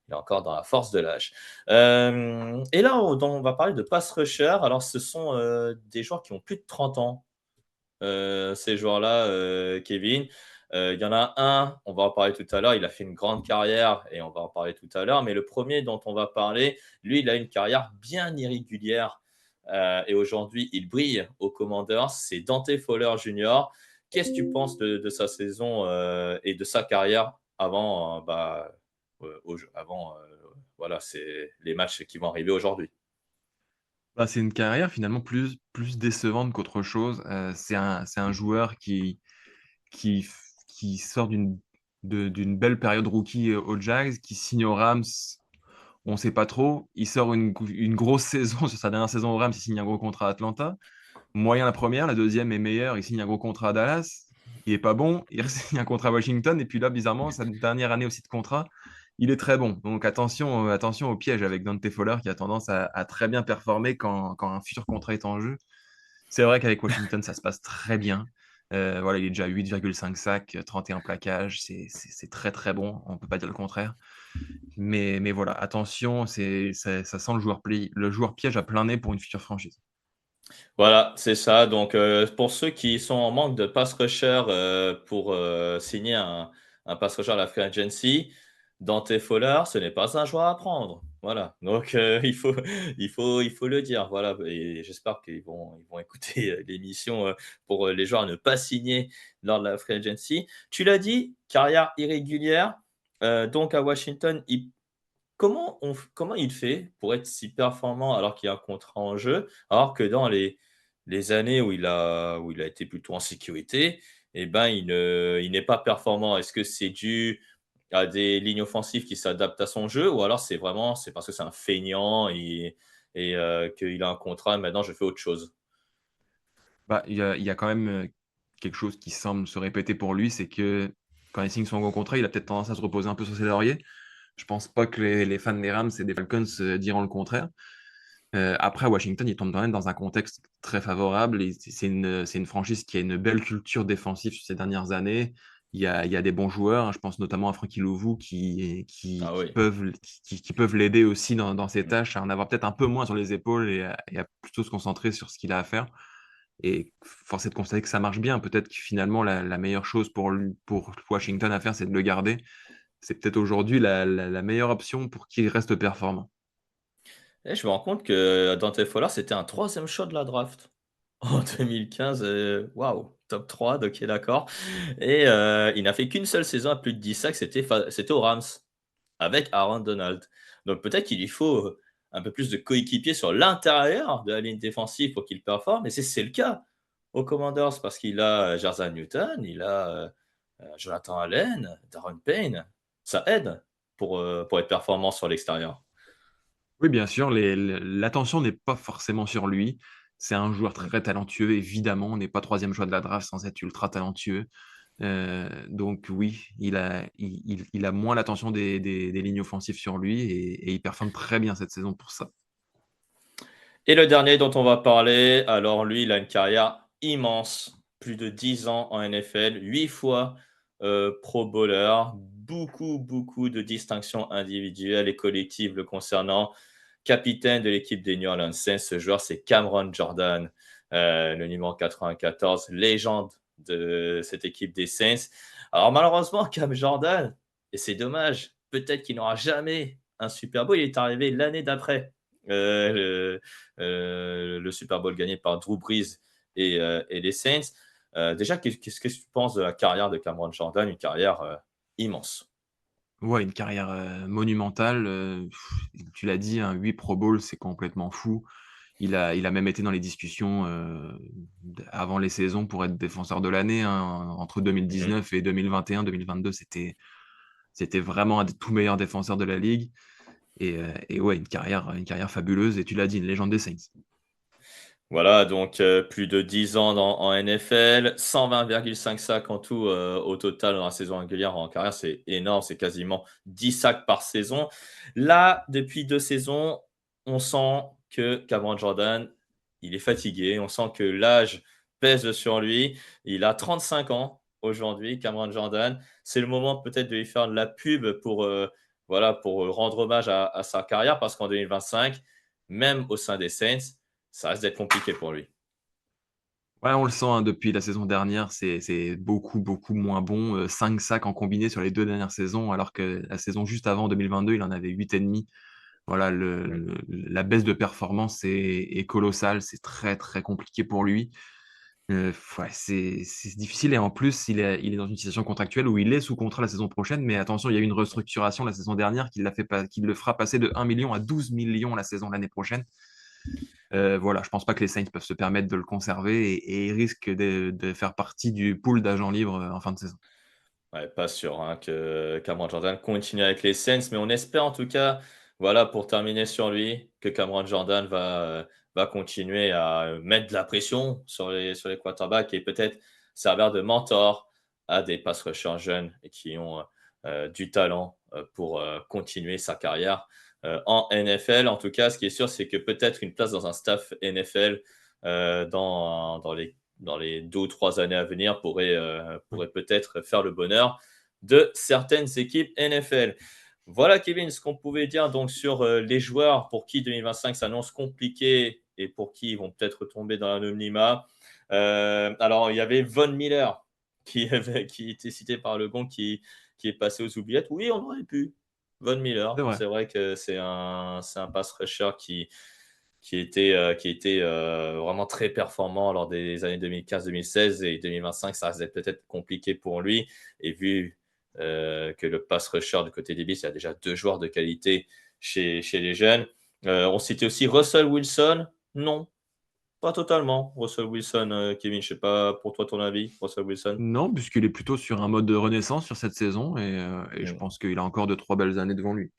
[SPEAKER 1] Il est encore dans la force de l'âge. Et là, on va parler de pass rusher. Alors, ce sont des joueurs qui ont plus de 30 ans, ces joueurs-là, Kevin. Il y en a un, on va en parler tout à l'heure, il a fait une grande carrière et on va en parler tout à l'heure, mais le premier dont on va parler, lui, il a une carrière bien irrégulière et aujourd'hui, il brille aux Commanders, c'est Dante Fowler Jr. Qu'est-ce que tu penses de sa saison et de sa carrière avant, voilà, c'est les matchs qui vont arriver aujourd'hui?
[SPEAKER 2] Bah, c'est une carrière finalement plus décevante qu'autre chose. C'est un joueur qui, qui sort d'une belle période rookie aux Jags, qui signe aux Rams. On ne sait pas trop. Il sort une grosse saison sur sa dernière saison aux Rams, il signe un gros contrat à Atlanta. Moyen la première, la deuxième est meilleure, il signe un gros contrat à Dallas. Il est pas bon, il signe un contrat à Washington, et puis là, bizarrement, sa dernière année aussi de contrat, il est très bon. Donc attention au piège avec Dante Fowler qui a tendance à très bien performer quand un futur contrat est en jeu. C'est vrai qu'avec Washington, ça se passe très bien. Voilà, il est déjà à 8,5 sacs, 31 plaquages, c'est très très bon, on ne peut pas dire le contraire. Mais voilà, attention, ça sent le joueur piège à plein nez pour une future franchise.
[SPEAKER 1] Voilà, c'est ça. Donc, pour ceux qui sont en manque de pass rusher, pour, signer un pass rusher à la free agency, Dante Fowler, ce n'est pas un joueur à prendre. Voilà, donc il faut le dire, voilà et j'espère qu'ils vont écouter, l'émission, pour, les joueurs à ne pas signer lors de la free agency. Tu l'as dit, carrière irrégulière, donc à Washington, comment il fait pour être si performant alors qu'il y a un contrat en jeu? Alors que dans les années où il a été plutôt en sécurité et ben, il n'est pas performant? Est-ce que c'est dû à des lignes offensives qui s'adaptent à son jeu ou alors c'est parce que c'est un feignant et qu'il a un contrat et maintenant je fais autre chose?
[SPEAKER 2] Bah, il y a quand même quelque chose qui semble se répéter pour lui, c'est que quand il signe son gros contrat, il a peut-être tendance à se reposer un peu sur ses lauriers. Je pense pas que les fans des Rams et des Falcons diront le contraire. Après, à Washington, il tombe quand même dans un contexte très favorable. Et c'est une franchise qui a une belle culture défensive sur ces dernières années. Il y a des bons joueurs, hein. Je pense notamment à Frankie Louvu
[SPEAKER 1] Ah oui.
[SPEAKER 2] qui peuvent l'aider aussi dans ses
[SPEAKER 1] Mmh.
[SPEAKER 2] tâches, à en avoir peut-être un peu moins sur les épaules et à plutôt se concentrer sur ce qu'il a à faire. Et force est de constater que ça marche bien. Peut-être que finalement, la meilleure chose pour Washington à faire, c'est de le garder. C'est peut-être aujourd'hui la meilleure option pour qu'il reste performant.
[SPEAKER 1] Et je me rends compte que Dante Fowler, c'était un troisième choix de la draft en 2015, waouh, top 3, OK, d'accord et il n'a fait qu'une seule saison à plus de 10 sacs, c'était aux Rams. avec Aaron Donald. Donc peut-être qu'il lui faut un peu plus de coéquipiers sur l'intérieur de la ligne défensive pour qu'il performe. Et c'est le cas aux Commanders parce qu'il a Jarza Newton, il a Jonathan Allen, Darren Payne. Ça aide pour être performant sur l'extérieur.
[SPEAKER 2] Oui, bien sûr, l'attention n'est pas forcément sur lui. C'est un joueur
[SPEAKER 1] Mm.
[SPEAKER 2] très talentueux, évidemment. On n'est pas troisième choix de la draft sans être ultra talentueux. Donc oui, il a moins l'attention des lignes offensives sur lui et il performe très bien cette saison pour ça.
[SPEAKER 1] Et le dernier dont on va parler, alors lui, il a une carrière immense, plus de 10 ans en NFL, 8 fois Pro Bowler, beaucoup de distinctions individuelles et collectives le concernant. Capitaine de l'équipe des New Orleans Saints, ce joueur, c'est Cameron Jordan, le numéro 94, légende de cette équipe des Saints. Alors malheureusement, Cam Jordan, et c'est dommage, peut-être qu'il n'aura jamais un Super Bowl, il est arrivé l'année d'après. Le, le Super Bowl gagné par Drew Brees et les Saints. Déjà, qu'est-ce que tu penses de la carrière de Cameron Jordan? Une carrière immense.
[SPEAKER 2] Ouais, une carrière monumentale. Tu l'as dit, 8 Pro Bowl, c'est complètement fou. Il a même été dans les discussions avant les saisons pour être défenseur de l'année, hein. Entre
[SPEAKER 1] Mhm.
[SPEAKER 2] 2019 et 2021, 2022, c'était vraiment un des tout meilleurs défenseurs de la ligue. Et ouais, une carrière fabuleuse. Et tu l'as dit, une légende des Saints.
[SPEAKER 1] Voilà, donc plus de 10 ans en NFL, 120,5 sacs en tout au total dans la saison régulière en carrière, c'est énorme, c'est quasiment 10 sacs par saison. Là, depuis 2 saisons, on sent que Cameron Jordan, il est fatigué, on sent que l'âge pèse sur lui. Il a 35 ans aujourd'hui, Cameron Jordan. C'est le moment peut-être de lui faire de la pub voilà, pour rendre hommage à sa carrière parce qu'en 2025, même au sein des Saints, ça risque d'être compliqué pour lui.
[SPEAKER 2] Ouais, on le sent, hein, depuis la saison dernière, c'est beaucoup moins bon. 5 sacs en combiné sur les 2 dernières saisons, alors que la saison juste avant, 2022, il en avait 8,5. Voilà,
[SPEAKER 1] Mmh.
[SPEAKER 2] la baisse de performance est colossale. C'est très, très compliqué pour lui. Ouais, c'est difficile et en plus, il est dans une situation contractuelle où il est sous contrat la saison prochaine. Mais attention, il y a eu une restructuration la saison dernière qui le fera passer de 1 million à 12 millions l'année prochaine. Voilà, je pense pas que les Saints peuvent se permettre de le conserver et ils risquent de faire partie du pool d'agents libres en fin de saison.
[SPEAKER 1] Ouais, pas sûr, hein, que Cameron Jordan continue avec les Saints, mais on espère en tout cas, voilà, pour terminer sur lui, que Cameron Jordan va continuer à mettre de la pression sur les quarterbacks et peut-être servir de mentor à des pass rushers jeunes et qui ont du talent pour continuer sa carrière en NFL. En tout cas, ce qui est sûr, c'est que peut-être une place dans un staff NFL dans les 2 ou 3 années à venir
[SPEAKER 2] Oui.
[SPEAKER 1] pourrait peut-être faire le bonheur de certaines équipes NFL. Voilà, Kevin, ce qu'on pouvait dire donc sur les joueurs pour qui 2025 s'annonce compliqué et pour qui ils vont peut-être tomber dans l'anonymat. Alors, il y avait Von Miller qui était cité par Le Gong qui est passé aux oubliettes. Oui, on aurait pu. Von
[SPEAKER 2] C'est
[SPEAKER 1] Miller,
[SPEAKER 2] vrai.
[SPEAKER 1] c'est vrai que c'est un pass rusher qui était vraiment très performant lors des années 2015-2016 et 2025, ça risque d'être peut-être compliqué pour lui. Et vu que le pass rusher du côté des Bills, il y a déjà 2 joueurs de qualité chez les jeunes. On citait aussi Russell Wilson. Non, pas totalement. Russell Wilson, Kevin, je ne sais pas pour toi ton avis, Russell Wilson.
[SPEAKER 2] Non, puisqu'il est plutôt sur un mode de renaissance sur cette saison et je
[SPEAKER 1] Mm.
[SPEAKER 2] pense qu'il a encore de 3 belles années devant lui.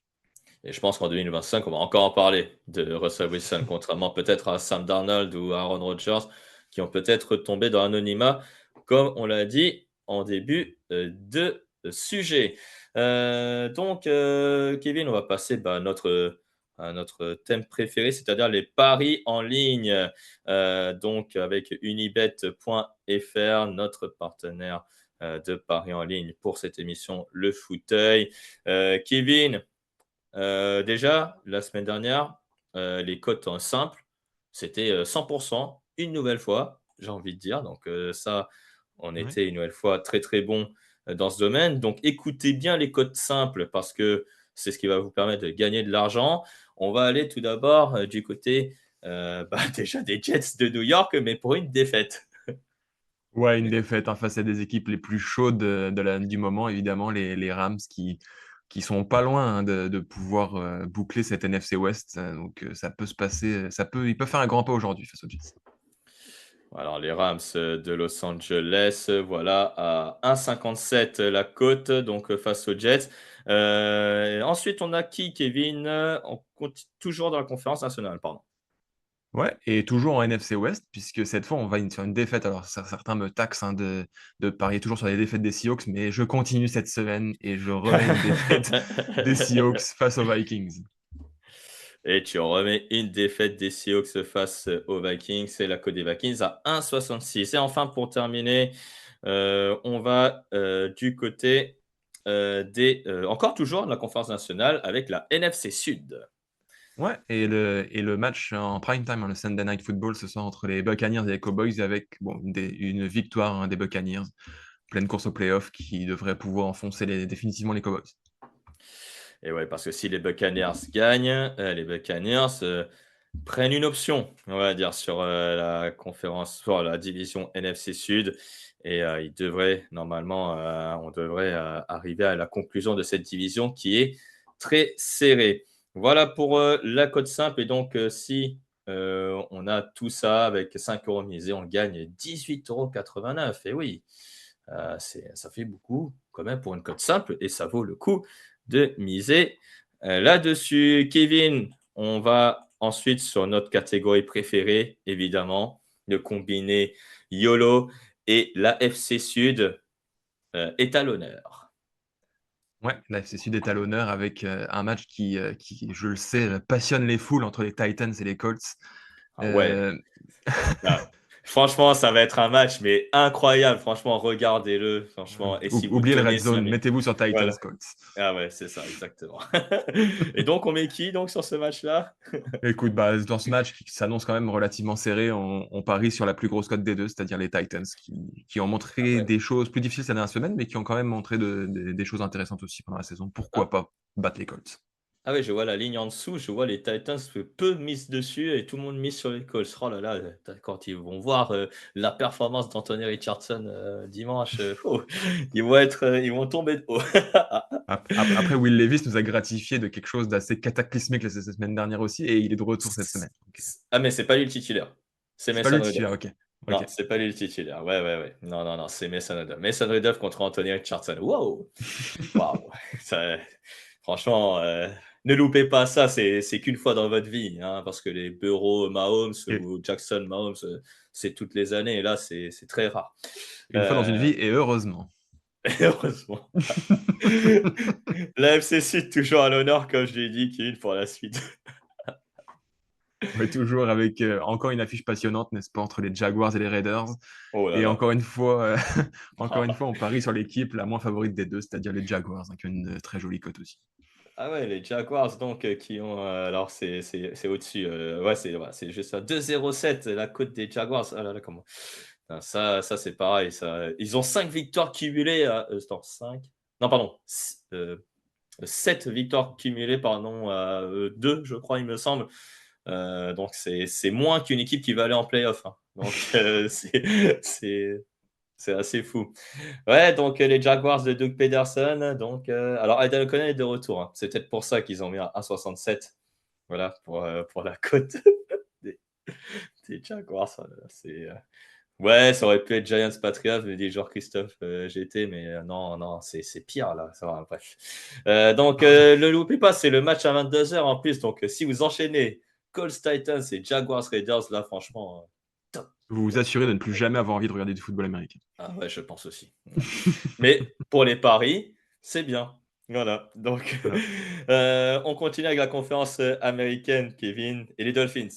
[SPEAKER 1] Et je pense qu'en 2025, on va encore en parler de Russell Wilson, contrairement peut-être à Sam Darnold ou à Aaron Rodgers, qui ont peut-être tombé dans l'anonymat, comme on l'a dit en début de sujet. Donc, Kevin, on va passer à notre thème préféré, c'est-à-dire les paris en ligne. Donc, avec unibet.fr, notre partenaire de paris en ligne pour cette émission, Le Fauteuil. Kevin, déjà, la semaine dernière, les cotes en simple, c'était 100 une nouvelle fois, j'ai envie de dire. Donc, ça, on
[SPEAKER 2] Ouais.
[SPEAKER 1] était une nouvelle fois très, très bon dans ce domaine. Donc, écoutez bien les cotes simples parce que c'est ce qui va vous permettre de gagner de l'argent. On va aller tout d'abord du côté déjà des Jets de New York, mais pour une défaite.
[SPEAKER 2] Ouais, une défaite, hein, face à des équipes les plus chaudes du moment, évidemment, les Rams qui qui sont pas loin de pouvoir boucler cette NFC West. Donc ça peut se passer, ils peuvent faire un grand pas aujourd'hui face aux Jets.
[SPEAKER 1] Alors les Rams de Los Angeles, voilà, à 1,57 la cote, donc face aux Jets. Ensuite, on a qui, Kevin? On continue toujours dans la conférence nationale, pardon.
[SPEAKER 2] Ouais, et toujours en NFC West, puisque cette fois, on va sur une défaite. Alors, certains me taxent de parier toujours sur les défaites des Seahawks, mais je continue cette semaine et je remets une défaite des Seahawks face aux Vikings.
[SPEAKER 1] Et tu remets une défaite des Seahawks face aux Vikings. C'est la cote des Vikings à 1,66. Et enfin, pour terminer, on va du côté encore toujours de la conférence nationale avec la NFC Sud.
[SPEAKER 2] Ouais, et le match en prime time, le Sunday Night Football, ce soir entre les Buccaneers et les Cowboys, avec bon, une victoire des Buccaneers, pleine course au playoff, qui devrait pouvoir enfoncer définitivement les Cowboys.
[SPEAKER 1] Et ouais, parce que si les Buccaneers gagnent, les Buccaneers prennent une option, on va dire, sur la conférence, sur la division NFC Sud. Et ils devraient, normalement, on devrait arriver à la conclusion de cette division qui est très serrée. Voilà pour la cote simple. Et donc, si on a tout ça avec 5 euros misés, on gagne 18,89 €. Et oui, ça fait beaucoup quand même pour une cote simple et ça vaut le coup de miser là-dessus. Kevin, on va ensuite sur notre catégorie préférée, évidemment, le combiné YOLO et la FC Sud est à l'honneur.
[SPEAKER 2] Ouais, la FC Sud est à l'honneur avec un match qui, je le sais, passionne les foules entre les Titans et les Colts.
[SPEAKER 1] Ah ouais,
[SPEAKER 2] Euh,
[SPEAKER 1] ah, franchement, ça va être un match, mais incroyable. Franchement, regardez-le. Franchement, et si vous
[SPEAKER 2] Oubliez le
[SPEAKER 1] tenez
[SPEAKER 2] Red
[SPEAKER 1] 5
[SPEAKER 2] Zone,
[SPEAKER 1] minutes.
[SPEAKER 2] mettez-vous sur Titans
[SPEAKER 1] Voilà.
[SPEAKER 2] Colts.
[SPEAKER 1] Ah ouais, c'est ça, exactement. Et donc, on met qui donc sur ce match-là?
[SPEAKER 2] Écoute, bah, dans ce match qui s'annonce quand même relativement serré, on parie sur la plus grosse cote des deux, c'est-à-dire les Titans, qui ont
[SPEAKER 1] Ah
[SPEAKER 2] montré
[SPEAKER 1] ouais.
[SPEAKER 2] des choses plus difficiles ces dernières semaines, mais qui ont quand même montré des choses intéressantes aussi pendant la saison. Pourquoi
[SPEAKER 1] Ah,
[SPEAKER 2] pas battre les Colts?
[SPEAKER 1] ah ouais, je vois la ligne en dessous, je vois les Titans peu mise dessus et tout le monde mise sur les Colts. Oh là là, quand ils vont voir la performance d'Anthony Richardson dimanche, ils vont tomber de haut.
[SPEAKER 2] Après, Will Levis nous a gratifié de quelque chose d'assez cataclysmique la semaine dernière aussi, et il est de retour cette semaine. Donc,
[SPEAKER 1] Ah, mais c'est pas lui le titulaire, c'est
[SPEAKER 2] c'est pas
[SPEAKER 1] Mason
[SPEAKER 2] lui le
[SPEAKER 1] Rudolph.
[SPEAKER 2] titulaire, ok.
[SPEAKER 1] Non,
[SPEAKER 2] Ok.
[SPEAKER 1] c'est pas lui le titulaire. Ouais, ouais, ouais. Non, non, non, c'est Mason Rudolph. Mason Rudolph contre Anthony Richardson. Wow! Waouh! Ça- Franchement, ne loupez pas ça, c'est qu'une fois dans votre vie, hein, parce que les Burrow, Mahomes
[SPEAKER 2] Et
[SPEAKER 1] ou Jackson, Mahomes, c'est toutes les années, et là, c'est très rare.
[SPEAKER 2] une fois dans une
[SPEAKER 1] Euh,
[SPEAKER 2] vie, et heureusement.
[SPEAKER 1] heureusement. La FC Sud, toujours à l'honneur, comme je l'ai dit, Kevin, pour la suite.
[SPEAKER 2] Ouais, toujours avec encore une affiche passionnante, n'est-ce pas, entre les Jaguars et les Raiders.
[SPEAKER 1] Oh là
[SPEAKER 2] Et
[SPEAKER 1] là.
[SPEAKER 2] encore une fois, encore une
[SPEAKER 1] Ah,
[SPEAKER 2] fois, on parie sur l'équipe la moins favorite des deux, c'est-à-dire les Jaguars, qui ont une très jolie cote aussi.
[SPEAKER 1] ah ouais, les Jaguars, donc, qui ont. Alors, c'est au-dessus. Ouais, c'est juste ça. 2,07 la cote des Jaguars. Ah là là, comment. Putain, ça c'est pareil. Ça. Ils ont 5 victoires cumulées. Attends, 5. Non, pardon. 7 victoires cumulées, pardon, à 2, je crois, il me semble. Donc, c'est moins qu'une équipe qui va aller en playoff, hein. Donc, c'est assez fou. Ouais, donc les Jaguars de Doug Peterson. Donc, alors, Aidan O'Connell est de retour, hein. C'est peut-être pour ça qu'ils ont mis un 1,67. Voilà, pour la cote des, des Jaguars. Ouais, ça aurait pu être Giants Patriots, me dit genre Christophe GT, mais non, non, c'est pire là. Ça va, bref. Donc, ne loupez pas, c'est le match à 22 h en plus. Donc, si vous enchaînez Colts Titans et Jaguars Raiders, là, franchement, top,
[SPEAKER 2] Vous vous
[SPEAKER 1] top,
[SPEAKER 2] assurez de
[SPEAKER 1] top.
[SPEAKER 2] ne plus jamais avoir envie de regarder du football américain.
[SPEAKER 1] Ah ouais, je pense aussi. Ouais. Mais pour les paris, c'est bien. Voilà. Donc,
[SPEAKER 2] Voilà.
[SPEAKER 1] on continue avec la conférence américaine, Kevin, et les Dolphins.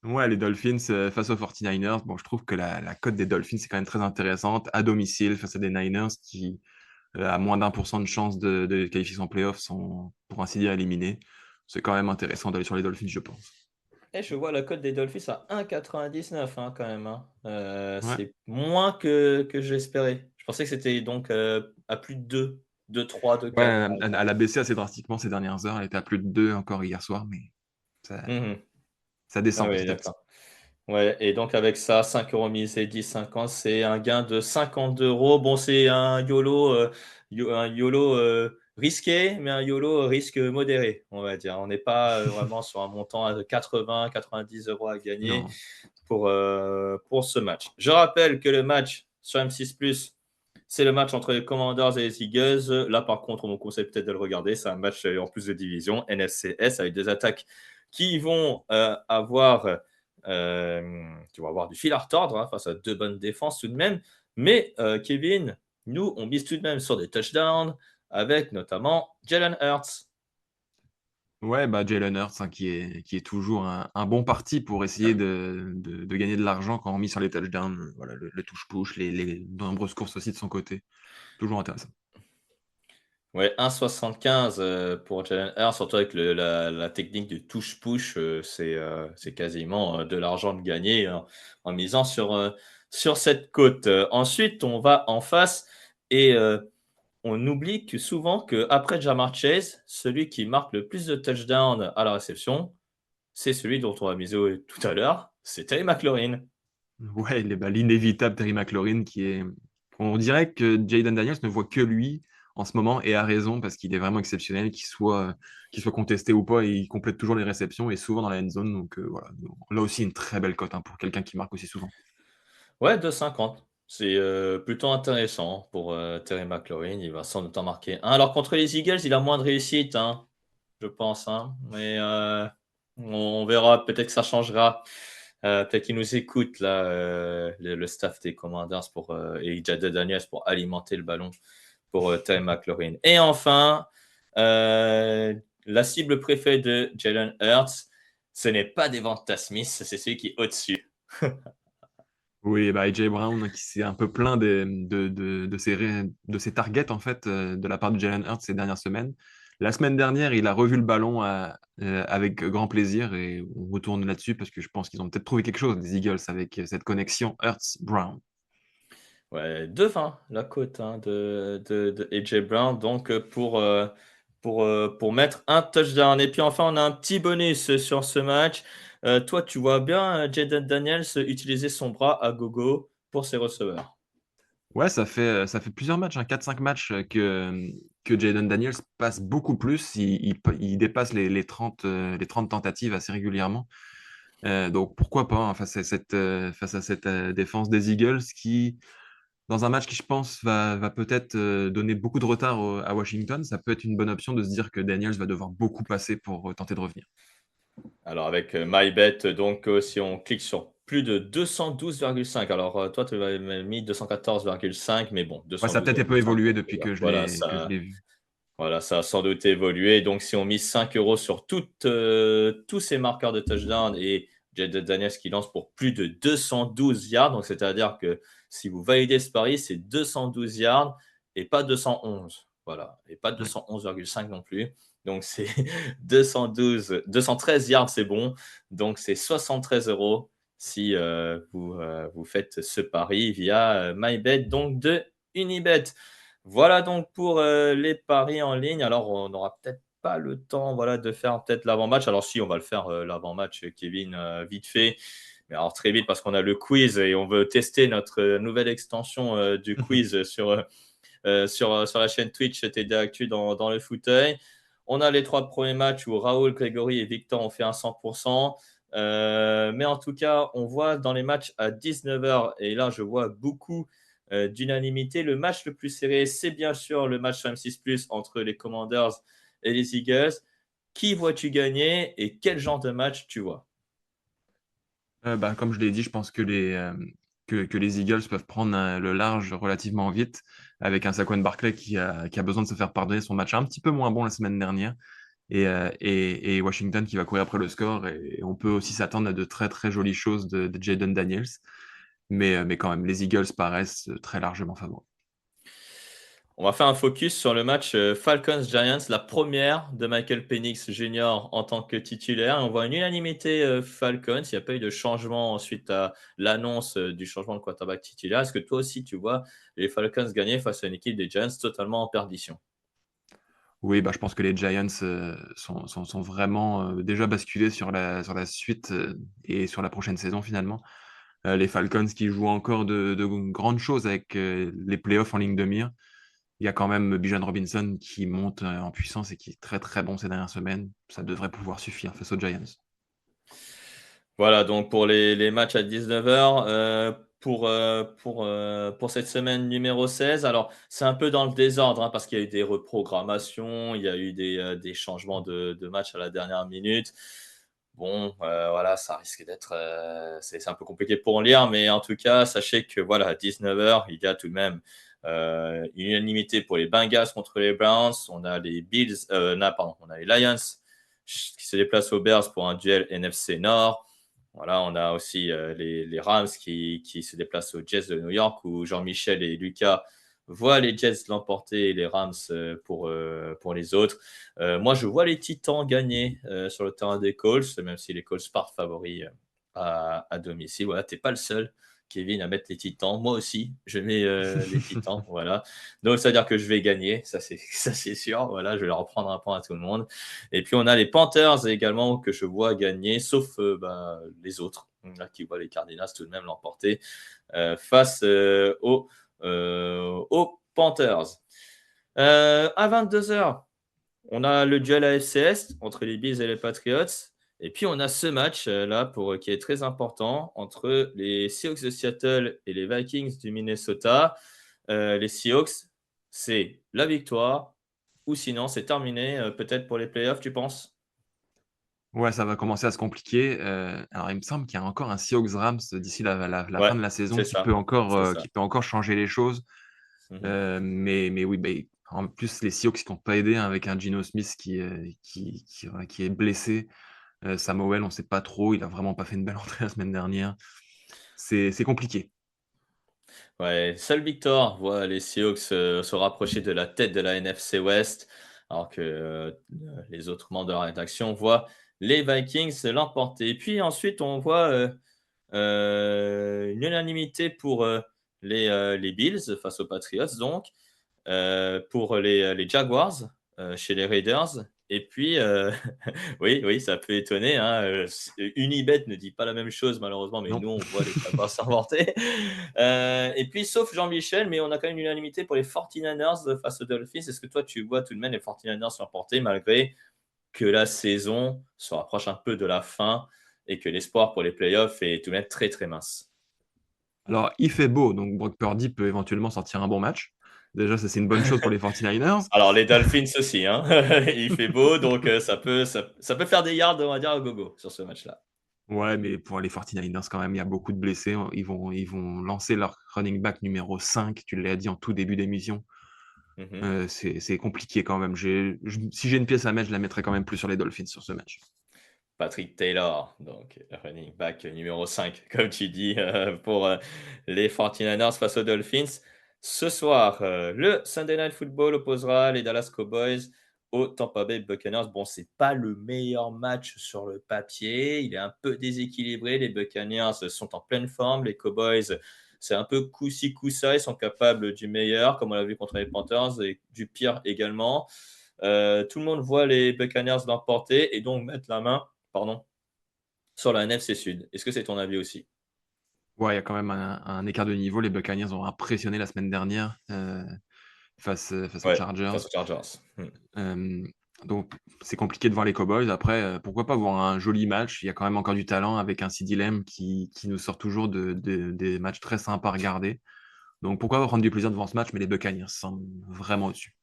[SPEAKER 2] Ouais, les Dolphins face aux 49ers. Bon, je trouve que la cote des Dolphins est quand même très intéressante. À domicile, face à des Niners qui, à moins d'1% de chance de qualification en playoff, sont pour ainsi dire éliminés. C'est quand même intéressant d'aller sur les Dolphins, je pense.
[SPEAKER 1] Et je vois la cote des Dolphins à 1,99 hein, quand même, hein.
[SPEAKER 2] Ouais.
[SPEAKER 1] C'est moins que j'espérais. Je pensais que c'était donc à plus de 2, 2, 3, 2,
[SPEAKER 2] Ouais,
[SPEAKER 1] 4 par
[SPEAKER 2] elle
[SPEAKER 1] exemple.
[SPEAKER 2] a baissé assez drastiquement ces dernières heures. Elle était à plus de 2 encore hier soir, mais ça,
[SPEAKER 1] Mhm.
[SPEAKER 2] ça
[SPEAKER 1] Ah
[SPEAKER 2] descend
[SPEAKER 1] oui,
[SPEAKER 2] petit à petit.
[SPEAKER 1] d'accord. Ouais, et donc avec ça, 5 euros misés, 10,50, c'est un gain de 50 euros. Bon, c'est un YOLO, un YOLO risqué, mais un YOLO risque modéré, on va dire. On n'est pas vraiment sur un montant de 80-90 € à gagner
[SPEAKER 2] Non.
[SPEAKER 1] pour ce match. Je rappelle que le match sur M6+, c'est le match entre les Commanders et les Eagles. Là, par contre, on vous conseille peut-être de le regarder. C'est un match en plus de division, NFCS, avec des attaques qui vont qui vont avoir du fil à retordre face à deux bonnes défenses tout de même. Mais Kevin, nous, on mise tout de même sur des touchdowns avec notamment Jalen Hurts.
[SPEAKER 2] Ouais, bah Jalen Hurts, hein, qui est toujours un bon parti pour essayer de gagner de l'argent quand on mise sur les touchdowns. Voilà, le touche-push, les nombreuses courses aussi de son côté. Toujours intéressant.
[SPEAKER 1] Ouais, 1,75 pour Jalen Hurts, surtout avec la technique de touche-push, c'est quasiment de l'argent de gagner en misant sur cette cote. Ensuite, on va en face et on oublie que souvent qu'après Jamar Chase, celui qui marque le plus de touchdowns à la réception, c'est celui dont on va miser tout à l'heure, c'est Terry McLaurin.
[SPEAKER 2] Ouais, l'inévitable Terry McLaurin qui est. On dirait que Jayden Daniels ne voit que lui en ce moment et a raison parce qu'il est vraiment exceptionnel, qu'il soit contesté ou pas, et il complète toujours les réceptions et souvent dans la end zone. Donc voilà, là aussi une très belle cote, hein, pour quelqu'un qui marque aussi souvent.
[SPEAKER 1] Ouais, 2,50. C'est plutôt intéressant pour Terry McLaurin. Il va sans doute en marquer un. Alors, contre les Eagles, il a moins de réussite, hein, je pense. Hein. Mais on verra. Peut-être que ça changera. Peut-être qu'ils nous écoutent, là, le staff des Commanders et Jaden Daniels pour alimenter le ballon pour Terry McLaurin. Et enfin, euh, la cible préférée de Jalen Hurts, ce n'est pas Devonta Smith, c'est celui qui est au-dessus.
[SPEAKER 2] Oui, bah AJ Brown, hein, qui s'est un peu plaint de ses targets en fait, de la part de Jalen Hurts ces dernières semaines. La semaine dernière, il a revu le ballon avec grand plaisir et on retourne là-dessus parce que je pense qu'ils ont peut-être trouvé quelque chose, des Eagles, avec cette connexion Hurts-Brown.
[SPEAKER 1] Ouais, 2,20 la cote hein, de AJ Brown, donc pour mettre un touchdown. Et puis enfin, on a un petit bonus sur ce match. Toi, tu vois bien Jaden Daniels utiliser son bras à gogo pour ses receveurs.
[SPEAKER 2] Ouais, ça fait plusieurs matchs, hein, 4-5 matchs, que Jayden Daniels passe beaucoup plus. Il dépasse les 30 tentatives assez régulièrement. Donc pourquoi pas, hein, face à cette défense des Eagles qui, dans un match qui, je pense, va peut-être donner beaucoup de retard à Washington, ça peut être une bonne option de se dire que Daniels va devoir beaucoup passer pour tenter de revenir.
[SPEAKER 1] Alors avec MyBet, donc si on clique sur plus de 212,5, alors toi, tu avais mis 214,5, mais bon,
[SPEAKER 2] Ouais, ça a peut-être un peu
[SPEAKER 1] 212,5,
[SPEAKER 2] évolué depuis que je
[SPEAKER 1] ça,
[SPEAKER 2] l'ai vu.
[SPEAKER 1] voilà, ça a sans doute évolué. Donc, si on mise 5 € sur tous ces marqueurs de touchdown et Jaden Daniels qui lance pour plus de 212 yards, donc c'est-à-dire que si vous validez ce pari, c'est 212 yards et pas 211. Voilà, et pas
[SPEAKER 2] Ouais.
[SPEAKER 1] 211,5 non plus. Donc, c'est 213 yards, c'est bon. Donc, c'est 73 € si vous faites ce pari via MyBet, donc de Unibet. Voilà donc pour les paris en ligne. Alors, on n'aura peut-être pas le temps voilà, de faire peut-être l'avant-match. Alors, si, on va le faire l'avant-match, Kevin, vite fait. Mais alors, très vite, parce qu'on a le quiz et on veut tester notre nouvelle extension du quiz sur la chaîne Twitch TD Actu dans le fauteuil. On a les trois premiers matchs où Raoul, Grégory et Victor ont fait un 100%. Mais en tout cas, on voit dans les matchs à 19 h, et là, je vois beaucoup d'unanimité. Le match le plus serré, c'est bien sûr le match sur M6+, entre les Commanders et les Eagles. Qui vois-tu gagner et quel genre de match tu vois?
[SPEAKER 2] Bah, comme je l'ai dit, je pense que les Eagles peuvent prendre le large relativement vite avec un Saquon Barkley qui a besoin de se faire pardonner son match un petit peu moins bon la semaine dernière et Washington qui va courir après le score. Et on peut aussi s'attendre à de très très jolies choses de Jaden Daniels. Mais quand même, les Eagles paraissent très largement favoris.
[SPEAKER 1] On va faire un focus sur le match Falcons-Giants, la première de Michael Penix Jr. en tant que titulaire. On voit une unanimité Falcons. Il n'y a pas eu de changement ensuite à l'annonce du changement de quarterback titulaire. Est-ce que toi aussi, tu vois les Falcons gagner face à une équipe des Giants totalement en perdition?
[SPEAKER 2] Oui, bah, je pense que les Giants sont vraiment déjà basculés sur la suite et sur la prochaine saison finalement. Les Falcons qui jouent encore de grandes choses avec les playoffs en ligne de mire. Il y a quand même Bijan Robinson qui monte en puissance et qui est très très bon ces dernières semaines. Ça devrait pouvoir suffire face aux Giants.
[SPEAKER 1] Voilà, donc pour les matchs à 19h, pour cette semaine numéro 16, alors c'est un peu dans le désordre, hein, parce qu'il y a eu des reprogrammations, il y a eu des changements de match à la dernière minute. Bon, voilà, ça risque d'être, c'est un peu compliqué pour lire, mais en tout cas, sachez que voilà, à 19h, il y a tout de même une unanimité pour les Bengals contre les Browns. On a les Bills, non, pardon, on a les Lions qui se déplacent aux Bears pour un duel NFC Nord. Voilà, on a aussi les Rams qui se déplacent aux Jets de New York, où Jean-Michel et Lucas voient les Jets l'emporter et les Rams pour les autres. Moi, je vois les Titans gagner sur le terrain des Colts, même si les Colts partent favoris à domicile. Voilà, tu n'es pas le seul, Kevin, à mettre les Titans. Moi aussi, je mets les Titans. Voilà. Donc, ça veut dire que je vais gagner, ça c'est sûr. Voilà, je vais leur prendre un point à tout le monde. Et puis, on a les Panthers également que je vois gagner, sauf les autres, là, qui voient les Cardinals tout de même l'emporter face aux Panthers. À 22h, on a le duel AFC Est entre les Bills et les Patriots. Et puis, on a ce match là qui est très important entre les Seahawks de Seattle et les Vikings du Minnesota. Les Seahawks, c'est la victoire ou sinon c'est terminé peut-être pour les playoffs, tu penses?
[SPEAKER 2] Ouais, ça va commencer à se compliquer. Alors, il me semble qu'il y a encore un Seahawks Rams d'ici la
[SPEAKER 1] Ouais,
[SPEAKER 2] fin de la saison
[SPEAKER 1] c'est ça. C'est ça.
[SPEAKER 2] qui peut encore changer les choses.
[SPEAKER 1] Mhm.
[SPEAKER 2] Mais oui, bah, en plus, les Seahawks qui n'ont pas aidé, hein, avec un Geno Smith voilà, qui est blessé. Samuel, on ne sait pas trop. Il a vraiment pas fait une belle entrée la semaine dernière. C'est compliqué.
[SPEAKER 1] Ouais, seul Victor voit les Seahawks se rapprocher de la tête de la NFC West, alors que les autres membres de la rédaction voient les Vikings l'emporter. Puis ensuite, on voit une unanimité pour les Bills face aux Patriots, donc. Pour les Jaguars chez les Raiders. Et puis, oui, oui, ça peut étonner, hein, Unibet ne dit pas la même chose malheureusement, mais
[SPEAKER 2] Non.
[SPEAKER 1] nous, on voit les Jaguars s'inventer. Et puis, sauf Jean-Michel, mais on a quand même une unanimité pour les 49ers face aux Dolphins. Est-ce que toi, tu vois tout de même les 49ers s'emporter malgré que la saison se rapproche un peu de la fin et que l'espoir pour les playoffs est tout de même très, très mince?
[SPEAKER 2] Alors, il fait beau, donc Brock Purdy peut éventuellement sortir un bon match. Déjà, ça, c'est une bonne chose pour les 49ers.
[SPEAKER 1] Alors, les Dolphins aussi, hein. Il fait beau, donc ça peut faire des yards, on va dire, à gogo sur ce match-là.
[SPEAKER 2] Ouais, mais pour les 49ers, quand même, il y a beaucoup de blessés. Ils vont lancer leur running back numéro 5. Tu l'as dit en tout début d'émission.
[SPEAKER 1] Mhm.
[SPEAKER 2] C'est compliqué quand même. Si j'ai une pièce à mettre, je la mettrais quand même plus sur les Dolphins sur ce match.
[SPEAKER 1] Patrick Taylor, donc running back numéro 5, comme tu dis, pour les 49ers face aux Dolphins. Ce soir, le Sunday Night Football opposera les Dallas Cowboys aux Tampa Bay Buccaneers. Bon, c'est pas le meilleur match sur le papier. Il est un peu déséquilibré. Les Buccaneers sont en pleine forme. Les Cowboys, c'est un peu coup-ci, coup-ça. Ils sont capables du meilleur, comme on l'a vu contre les Panthers, et du pire également. Tout le monde voit les Buccaneers l'emporter et donc mettre la main, pardon, sur la NFC Sud. Est-ce que c'est ton avis aussi?
[SPEAKER 2] Ouais, il y a quand même un écart de niveau. Les Buccaneers ont impressionné la semaine dernière face aux
[SPEAKER 1] Ouais,
[SPEAKER 2] Chargers.
[SPEAKER 1] face aux Chargers.
[SPEAKER 2] Euh, donc, c'est compliqué de voir les Cowboys. Après, pourquoi pas voir un joli match? Il y a quand même encore du talent avec un CeeDee Lamb qui nous sort toujours des matchs très sympas à regarder. Donc, pourquoi pas prendre du plaisir devant ce match? Mais les Buccaneers sont vraiment au-dessus.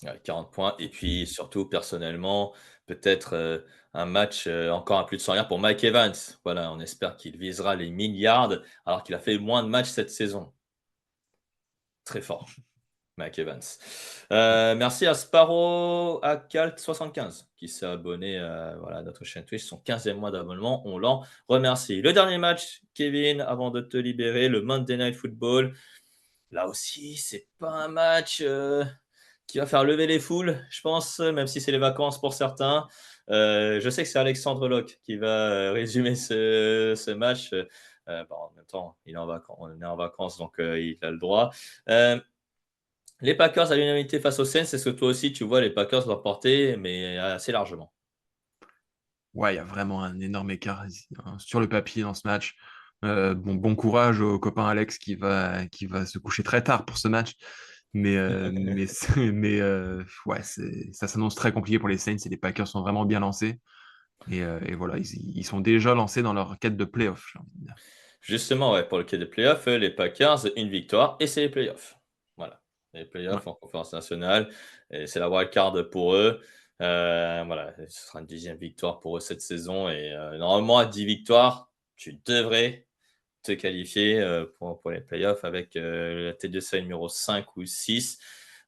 [SPEAKER 1] Ouais, 40 points. Et puis surtout, personnellement, peut-être un match encore à plus de 100 yards pour Mike Evans. Voilà, on espère qu'il visera les milliards alors qu'il a fait moins de matchs cette saison. Très fort. Mike Evans. Merci à Sparrow à Calt75 qui s'est abonné voilà, à notre chaîne Twitch, son 15e mois d'abonnement. On l'en remercie. Le dernier match, Kevin, avant de te libérer, le Monday Night Football. Là aussi, c'est pas un match qui va faire lever les foules, je pense, même si c'est les vacances pour certains. Je sais que c'est Alexandre Locke qui va résumer ce match. En même temps, on est en vacances, donc il a le droit. Euh, les Packers à l'unanimité face aux Saints, est-ce que toi aussi tu vois les Packers l'emporter, mais assez largement?
[SPEAKER 2] Ouais, il y a vraiment un énorme écart sur le papier dans ce match. Bon courage au copain Alex qui va se coucher très tard pour ce match. Ouais, ça s'annonce très compliqué pour les Saints et les Packers sont vraiment bien lancés. Et voilà, ils sont déjà lancés dans leur quête de playoff, j'ai envie de dire.
[SPEAKER 1] Justement, ouais, pour le cas des playoffs, les Packers, une victoire et c'est les playoffs. Voilà, les
[SPEAKER 2] Ouais.
[SPEAKER 1] playoffs en conférence nationale et c'est la wild card pour eux. Voilà, ce sera une 10e victoire pour eux cette saison et normalement à 10 victoires, tu devrais te qualifier, pour les playoffs avec, la tête de série numéro 5 ou 6.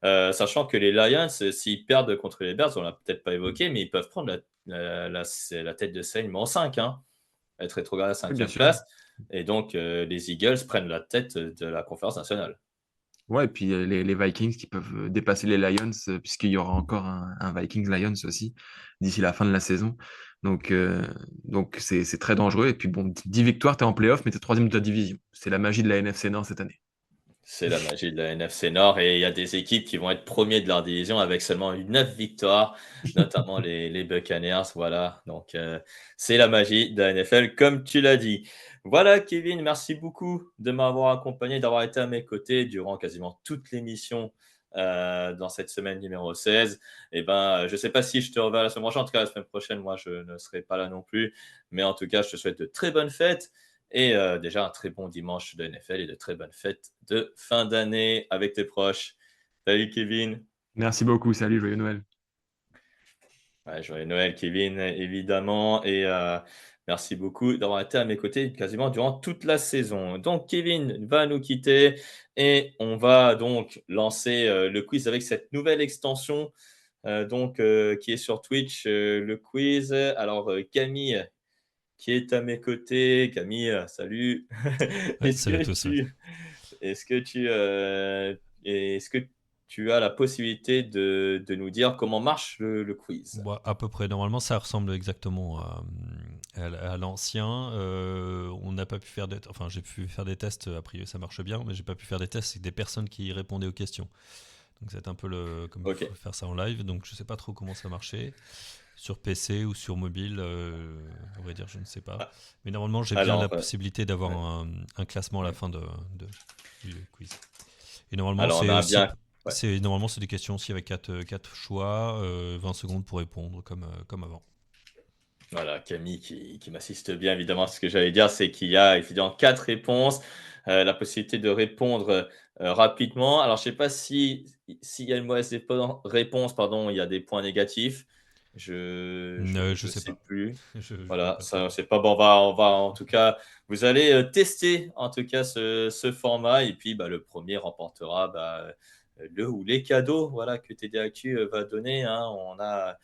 [SPEAKER 1] Sachant que les Lions, s'ils perdent contre les Bears, on l'a peut-être pas évoqué, mais ils peuvent prendre la tête de série numéro 5, hein, être rétrogradé à la
[SPEAKER 2] Oui, bien
[SPEAKER 1] 5e
[SPEAKER 2] sûr.
[SPEAKER 1] place et donc les Eagles prennent la tête de la conférence nationale.
[SPEAKER 2] Ouais, et puis les Vikings qui peuvent dépasser les Lions, puisqu'il y aura encore un Vikings-Lions aussi d'ici la fin de la saison. Donc, euh, donc c'est très dangereux. Et puis bon, 10 victoires, t'es en playoff, mais t'es troisième de ta division. C'est la magie de la NFC Nord cette année.
[SPEAKER 1] C'est la magie de la NFC Nord et il y a des équipes qui vont être premiers de leur division avec seulement 9 victoires, notamment les Buccaneers. Voilà, donc c'est la magie de la NFL, comme tu l'as dit. Voilà, Kevin, merci beaucoup de m'avoir accompagné, d'avoir été à mes côtés durant quasiment toute l'émission dans cette semaine numéro 16. Et ben, je ne sais pas si je te reverrai la semaine prochaine. En tout cas, la semaine prochaine, moi, je ne serai pas là non plus. Mais en tout cas, je te souhaite de très bonnes fêtes. Et déjà un très bon dimanche de NFL et de très bonnes fêtes de fin d'année avec tes proches. Salut Kevin.
[SPEAKER 2] Merci beaucoup. Salut, joyeux Noël.
[SPEAKER 1] Ouais, joyeux Noël Kevin, évidemment. Et merci beaucoup d'avoir été à mes côtés quasiment durant toute la saison. Donc Kevin va nous quitter et on va donc lancer le quiz avec cette nouvelle extension qui est sur Twitch, le quiz. Alors Camille qui est à mes côtés. Camille, salut.
[SPEAKER 3] Ouais,
[SPEAKER 1] Est-ce
[SPEAKER 3] salut à
[SPEAKER 1] que
[SPEAKER 3] tous. Ouais.
[SPEAKER 1] tu Est-ce que est-ce que tu as la possibilité de nous dire comment marche le quiz?
[SPEAKER 3] Bon, à peu près, normalement, ça ressemble exactement à l'ancien. On n'a pas pu faire des... Enfin, j'ai pu faire des tests, a priori ça marche bien, mais j'ai pas pu faire des tests avec des personnes qui répondaient aux questions. Donc c'est un peu comme il
[SPEAKER 1] Ok.
[SPEAKER 3] faut faire ça en live, donc je sais pas trop comment ça marchait. Sur PC ou sur mobile, on va dire, je ne sais pas.
[SPEAKER 1] Ah,
[SPEAKER 3] Mais normalement, j'ai bien la
[SPEAKER 1] Alors,
[SPEAKER 3] possibilité d'avoir
[SPEAKER 1] ouais,
[SPEAKER 3] un classement à la
[SPEAKER 1] ouais.
[SPEAKER 3] fin du quiz. Et normalement,
[SPEAKER 1] Alors, on
[SPEAKER 3] c'est
[SPEAKER 1] a
[SPEAKER 3] aussi,
[SPEAKER 1] bien. Ouais.
[SPEAKER 3] normalement c'est des questions aussi avec quatre choix, 20 secondes pour répondre comme avant.
[SPEAKER 1] Voilà, Camille qui m'assiste bien, évidemment. Ce que j'allais dire, c'est qu'il y a évidemment 4 réponses, la possibilité de répondre rapidement. Alors, je ne sais pas s'il y a une mauvaise réponse, pardon, il y a des points négatifs.
[SPEAKER 3] Je
[SPEAKER 1] Je
[SPEAKER 3] sais
[SPEAKER 1] sais
[SPEAKER 3] pas.
[SPEAKER 1] plus.
[SPEAKER 3] Je connais
[SPEAKER 1] Voilà,
[SPEAKER 3] pas ça.
[SPEAKER 1] ça, c'est pas bon. On va en tout cas, vous allez tester en tout cas ce format. Et puis, bah, le premier remportera le ou les cadeaux voilà, que TD Actu va donner, hein. On a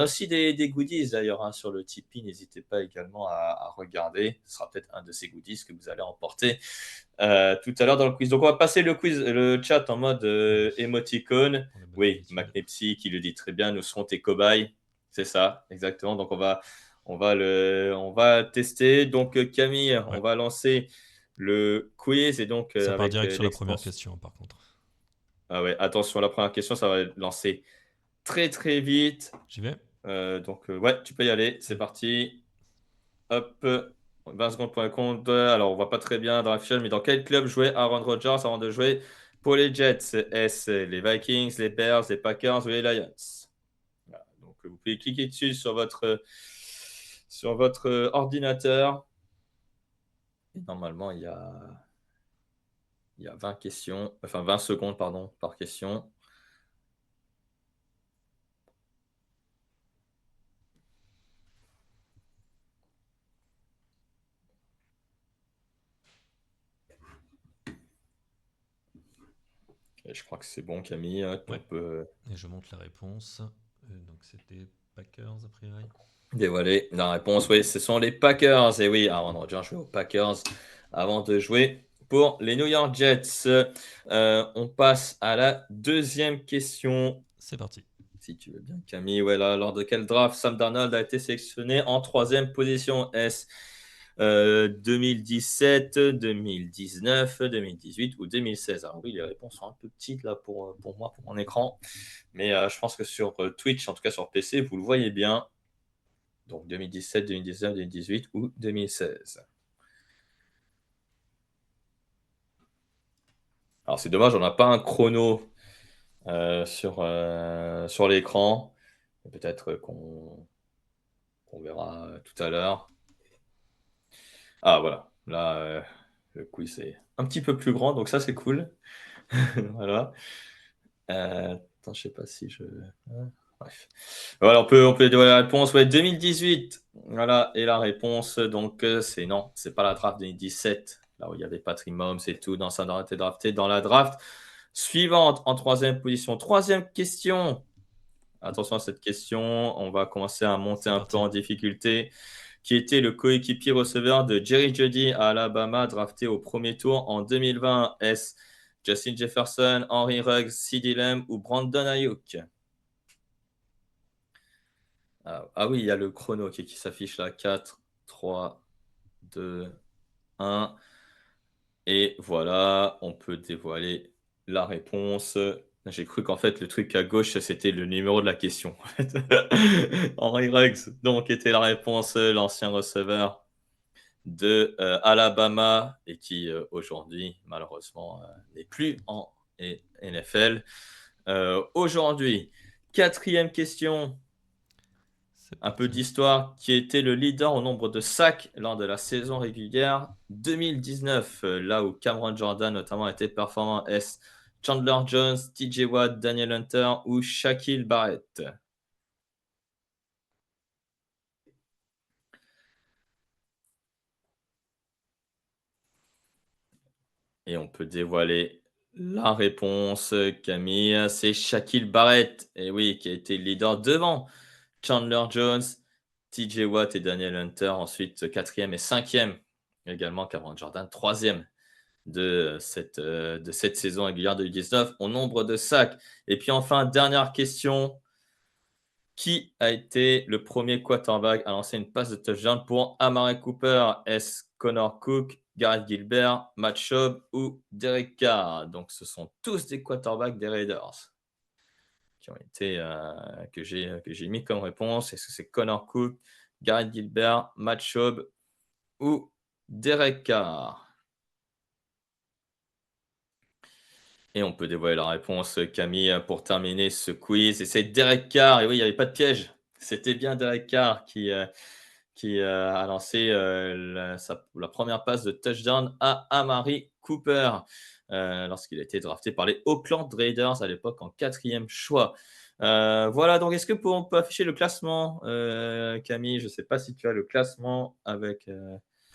[SPEAKER 1] aussi des goodies d'ailleurs hein, sur le Tipeee. N'hésitez pas également à regarder. Ce sera peut-être un de ces goodies que vous allez emporter tout à l'heure dans le quiz. Donc, on va passer le chat en mode
[SPEAKER 3] Ah oui,
[SPEAKER 1] émoticône.
[SPEAKER 3] pour la bonne
[SPEAKER 1] Oui,
[SPEAKER 3] habitude.
[SPEAKER 1] McNepsy qui le dit très bien. Nous serons tes cobayes. C'est ça, exactement. Donc, on va tester. Donc, Camille, on
[SPEAKER 3] Ouais,
[SPEAKER 1] va lancer le quiz et donc
[SPEAKER 3] ça part
[SPEAKER 1] avec
[SPEAKER 3] direct sur la première
[SPEAKER 1] l'extension.
[SPEAKER 3] question par contre.
[SPEAKER 1] Ah ouais, attention, la première question, ça va lancer très très vite.
[SPEAKER 3] J'y vais.
[SPEAKER 1] Ouais, tu peux y aller. C'est
[SPEAKER 3] Mm.
[SPEAKER 1] parti. Hop. 20 secondes pour un compte. Alors, on voit pas très bien dans la fiche, mais dans quel club jouait Aaron Rodgers avant de jouer pour les Jets? Est-ce les Vikings, les Bears, les Packers ou les Lions? Voilà. Donc, vous pouvez cliquer dessus sur votre ordinateur. Et normalement, il y a 20 questions, enfin 20 secondes, pardon, par question. Et je crois que c'est bon, Camille. On
[SPEAKER 3] Ouais,
[SPEAKER 1] peut
[SPEAKER 3] et je monte la réponse. Donc c'était Packers a priori.
[SPEAKER 1] dévoiler la réponse. Oui, ce sont les Packers. Et oui, Aaron Rodgers jouait aux Packers avant de jouer pour les New York Jets. On passe à la deuxième question.
[SPEAKER 3] C'est parti.
[SPEAKER 1] Si tu veux bien, Camille, ouais, là, lors de quel draft Sam Darnold a été sélectionné en troisième position? Est-ce 2017, 2019, 2018 ou 2016? Alors oui, les réponses sont un peu petites là pour moi, pour mon écran. Mais je pense que sur Twitch, en tout cas sur PC, vous le voyez bien. Donc 2017, 2019, 2018 ou 2016. Alors c'est dommage, on n'a pas un chrono sur l'écran. Et peut-être qu'on verra tout à l'heure. Ah voilà, là, le quiz est un petit peu plus grand, donc ça c'est cool. Voilà. Attends, je sais pas si je. Bref. Voilà, on peut dévoiler la réponse. Ouais, 2018. Voilà, et la réponse, donc, c'est non, c'est pas la draft 2017, là où il y avait Patrick Mahomes et tout. Non, ça aurait été drafté dans la draft suivante, en troisième position. Troisième question. Attention à cette question, on va commencer à monter
[SPEAKER 3] C'est
[SPEAKER 1] un peu
[SPEAKER 3] parti.
[SPEAKER 1] en difficulté. Qui était le coéquipier receveur de Jerry Jeudy à Alabama, drafté au premier tour en 2020? Est-ce Justin Jefferson, Henry Ruggs, CeeDee Lamb ou Brandon Ayuk? Ah oui, il y a le chrono qui s'affiche là. 4, 3, 2, 1. Et voilà, on peut dévoiler la réponse. J'ai cru qu'en fait, le truc à gauche, c'était le numéro de la question. En fait. Henry Ruggs, donc, était la réponse, l'ancien receveur de Alabama et qui aujourd'hui, malheureusement, n'est plus en NFL. Aujourd'hui, quatrième question.
[SPEAKER 3] C'est
[SPEAKER 1] Un peu
[SPEAKER 3] parti.
[SPEAKER 1] d'histoire, qui était le leader au nombre de sacs lors de la saison régulière 2019, là où Cameron Jordan notamment était performant. Est-ce Chandler Jones, TJ Watt, Daniel Hunter ou Shaquille Barrett? Et on peut dévoiler la réponse, Camille, c'est Shaquille Barrett. Et oui, qui a été leader devant Chandler Jones, TJ Watt et Daniel Hunter. Ensuite, quatrième et cinquième. Également Cameron Jordan, troisième de cette saison régulière 2019 au nombre de sacs. Et puis enfin, dernière question. Qui a été le premier quarterback à lancer une passe de touchdown pour Amari Cooper? Est-ce Connor Cook, Garrett Gilbert, Matt Schaub ou Derek Carr? Donc ce sont tous des quarterbacks des Raiders qui ont été que j'ai mis comme réponse. Est-ce que c'est Connor Cook, Garrett Gilbert, Matt Schaub ou Derek Carr? Et on peut dévoiler la réponse, Camille, pour terminer ce quiz. Et c'est Derek Carr. Et oui, il n'y avait pas de piège. C'était bien Derek Carr qui a lancé la première passe de touchdown à Amari Cooper lorsqu'il a été drafté par les Oakland Raiders à l'époque en quatrième choix. Voilà, donc est-ce que on peut afficher le classement, Camille? Je ne sais pas si tu as le classement avec.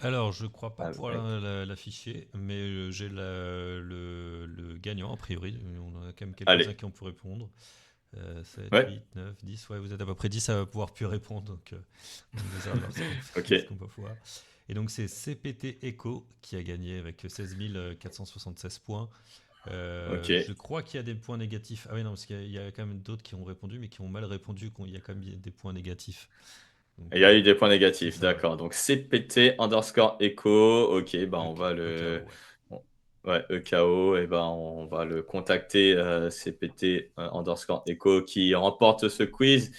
[SPEAKER 3] Alors, je crois pas pouvoir
[SPEAKER 1] avec...
[SPEAKER 3] l'afficher, mais j'ai le gagnant, a priori. On en a quand même quelques-uns
[SPEAKER 1] Allez,
[SPEAKER 3] qui ont pu répondre. 7,
[SPEAKER 1] ouais,
[SPEAKER 3] 8, 9, 10. Ouais, vous êtes à peu près 10 à pouvoir pu répondre. Donc, on va voir
[SPEAKER 1] ok.
[SPEAKER 3] ce qu'on peut pouvoir. Et donc, c'est CPT Echo qui a gagné avec 16 476 points.
[SPEAKER 1] Ok.
[SPEAKER 3] Je crois qu'il y a des points négatifs. Ah oui, non, parce qu'il y a quand même d'autres qui ont répondu, mais qui ont mal répondu. Il y a quand même des points négatifs. Donc,
[SPEAKER 1] Il y a eu des points
[SPEAKER 3] c'est
[SPEAKER 1] négatifs,
[SPEAKER 3] ça, ouais.
[SPEAKER 1] d'accord. Donc CPT underscore echo, ok, bah on va
[SPEAKER 3] EKO,
[SPEAKER 1] le.
[SPEAKER 3] ouais.
[SPEAKER 1] Ouais, EKO, et ben on va le contacter, CPT underscore echo, qui remporte ce quiz,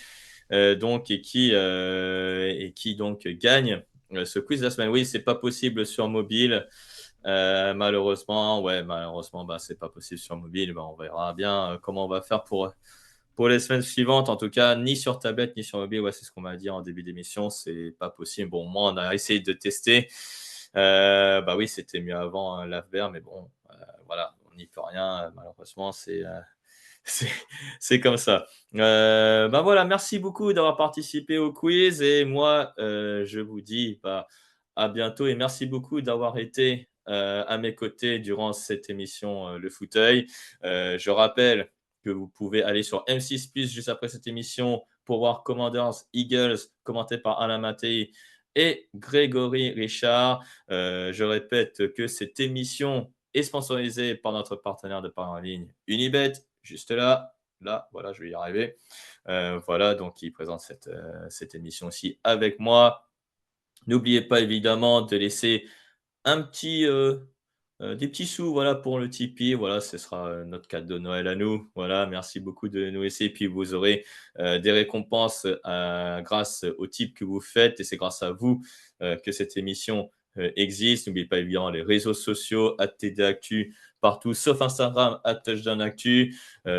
[SPEAKER 1] donc, et qui donc gagne ce quiz de la semaine. Oui, c'est pas possible sur mobile. Malheureusement, ouais, malheureusement, bah, c'est pas possible sur mobile. Bah, on verra bien comment on va faire pour les semaines suivantes. En tout cas, ni sur tablette, ni sur mobile. Ouais, c'est ce qu'on m'a dit en début d'émission. C'est pas possible. Bon, moi, on a essayé de tester. Bah oui, c'était mieux avant l'AFBR, mais bon, voilà, on n'y peut rien. Malheureusement, c'est, c'est comme ça. Bah voilà, merci beaucoup d'avoir participé au quiz. Et moi, je vous dis bah, à bientôt et merci beaucoup d'avoir été à mes côtés durant cette émission Le Fauteuil. Je rappelle que vous pouvez aller sur M6 Plus juste après cette émission pour voir Commanders Eagles commenté par Alain Mattei et Grégory Richard. Je répète que cette émission est sponsorisée par notre partenaire de paris en ligne Unibet, juste là. Là, voilà, je vais y arriver. Voilà, donc il présente cette émission aussi avec moi. N'oubliez pas évidemment de laisser un des petits sous, voilà, pour le Tipeee. Voilà, ce sera notre cadeau de Noël à nous. Voilà, merci beaucoup de nous laisser. Puis vous aurez des récompenses grâce au type que vous faites. Et c'est grâce à vous que cette émission existe. N'oubliez pas évidemment les réseaux sociaux, @TDActu, partout, sauf Instagram, @touchdownactu.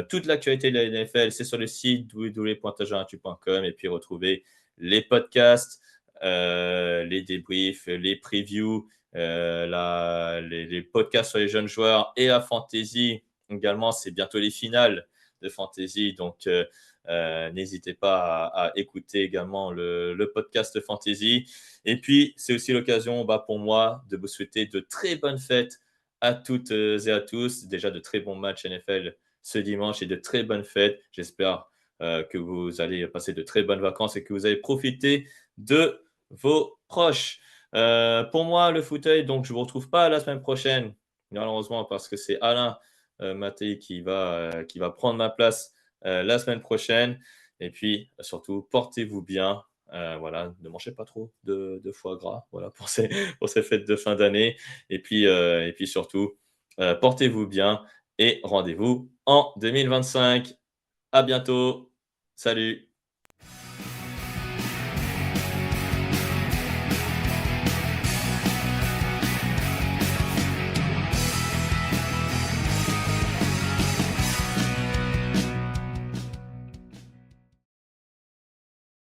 [SPEAKER 1] Toute l'actualité de la NFL, c'est sur le site www.touchdownactu.com. Et puis, retrouvez les podcasts, les débriefs, les previews, les podcasts sur les jeunes joueurs et la fantasy. Également, c'est bientôt les finales de fantasy. Donc, n'hésitez pas à écouter également le podcast fantasy. Et puis, c'est aussi l'occasion pour moi de vous souhaiter de très bonnes fêtes à toutes et à tous. Déjà de très bons matchs NFL ce dimanche et de très bonnes fêtes. J'espère que vous allez passer de très bonnes vacances et que vous allez profiter de vos proches. Pour moi, le fauteuil, donc je ne vous retrouve pas la semaine prochaine, malheureusement, parce que c'est Alain Mattei qui va prendre ma place la semaine prochaine. Et puis, surtout, portez-vous bien. Voilà, ne mangez pas trop de foie gras voilà, pour ces fêtes de fin d'année. Et puis surtout, portez-vous bien et rendez-vous en 2025. À bientôt. Salut.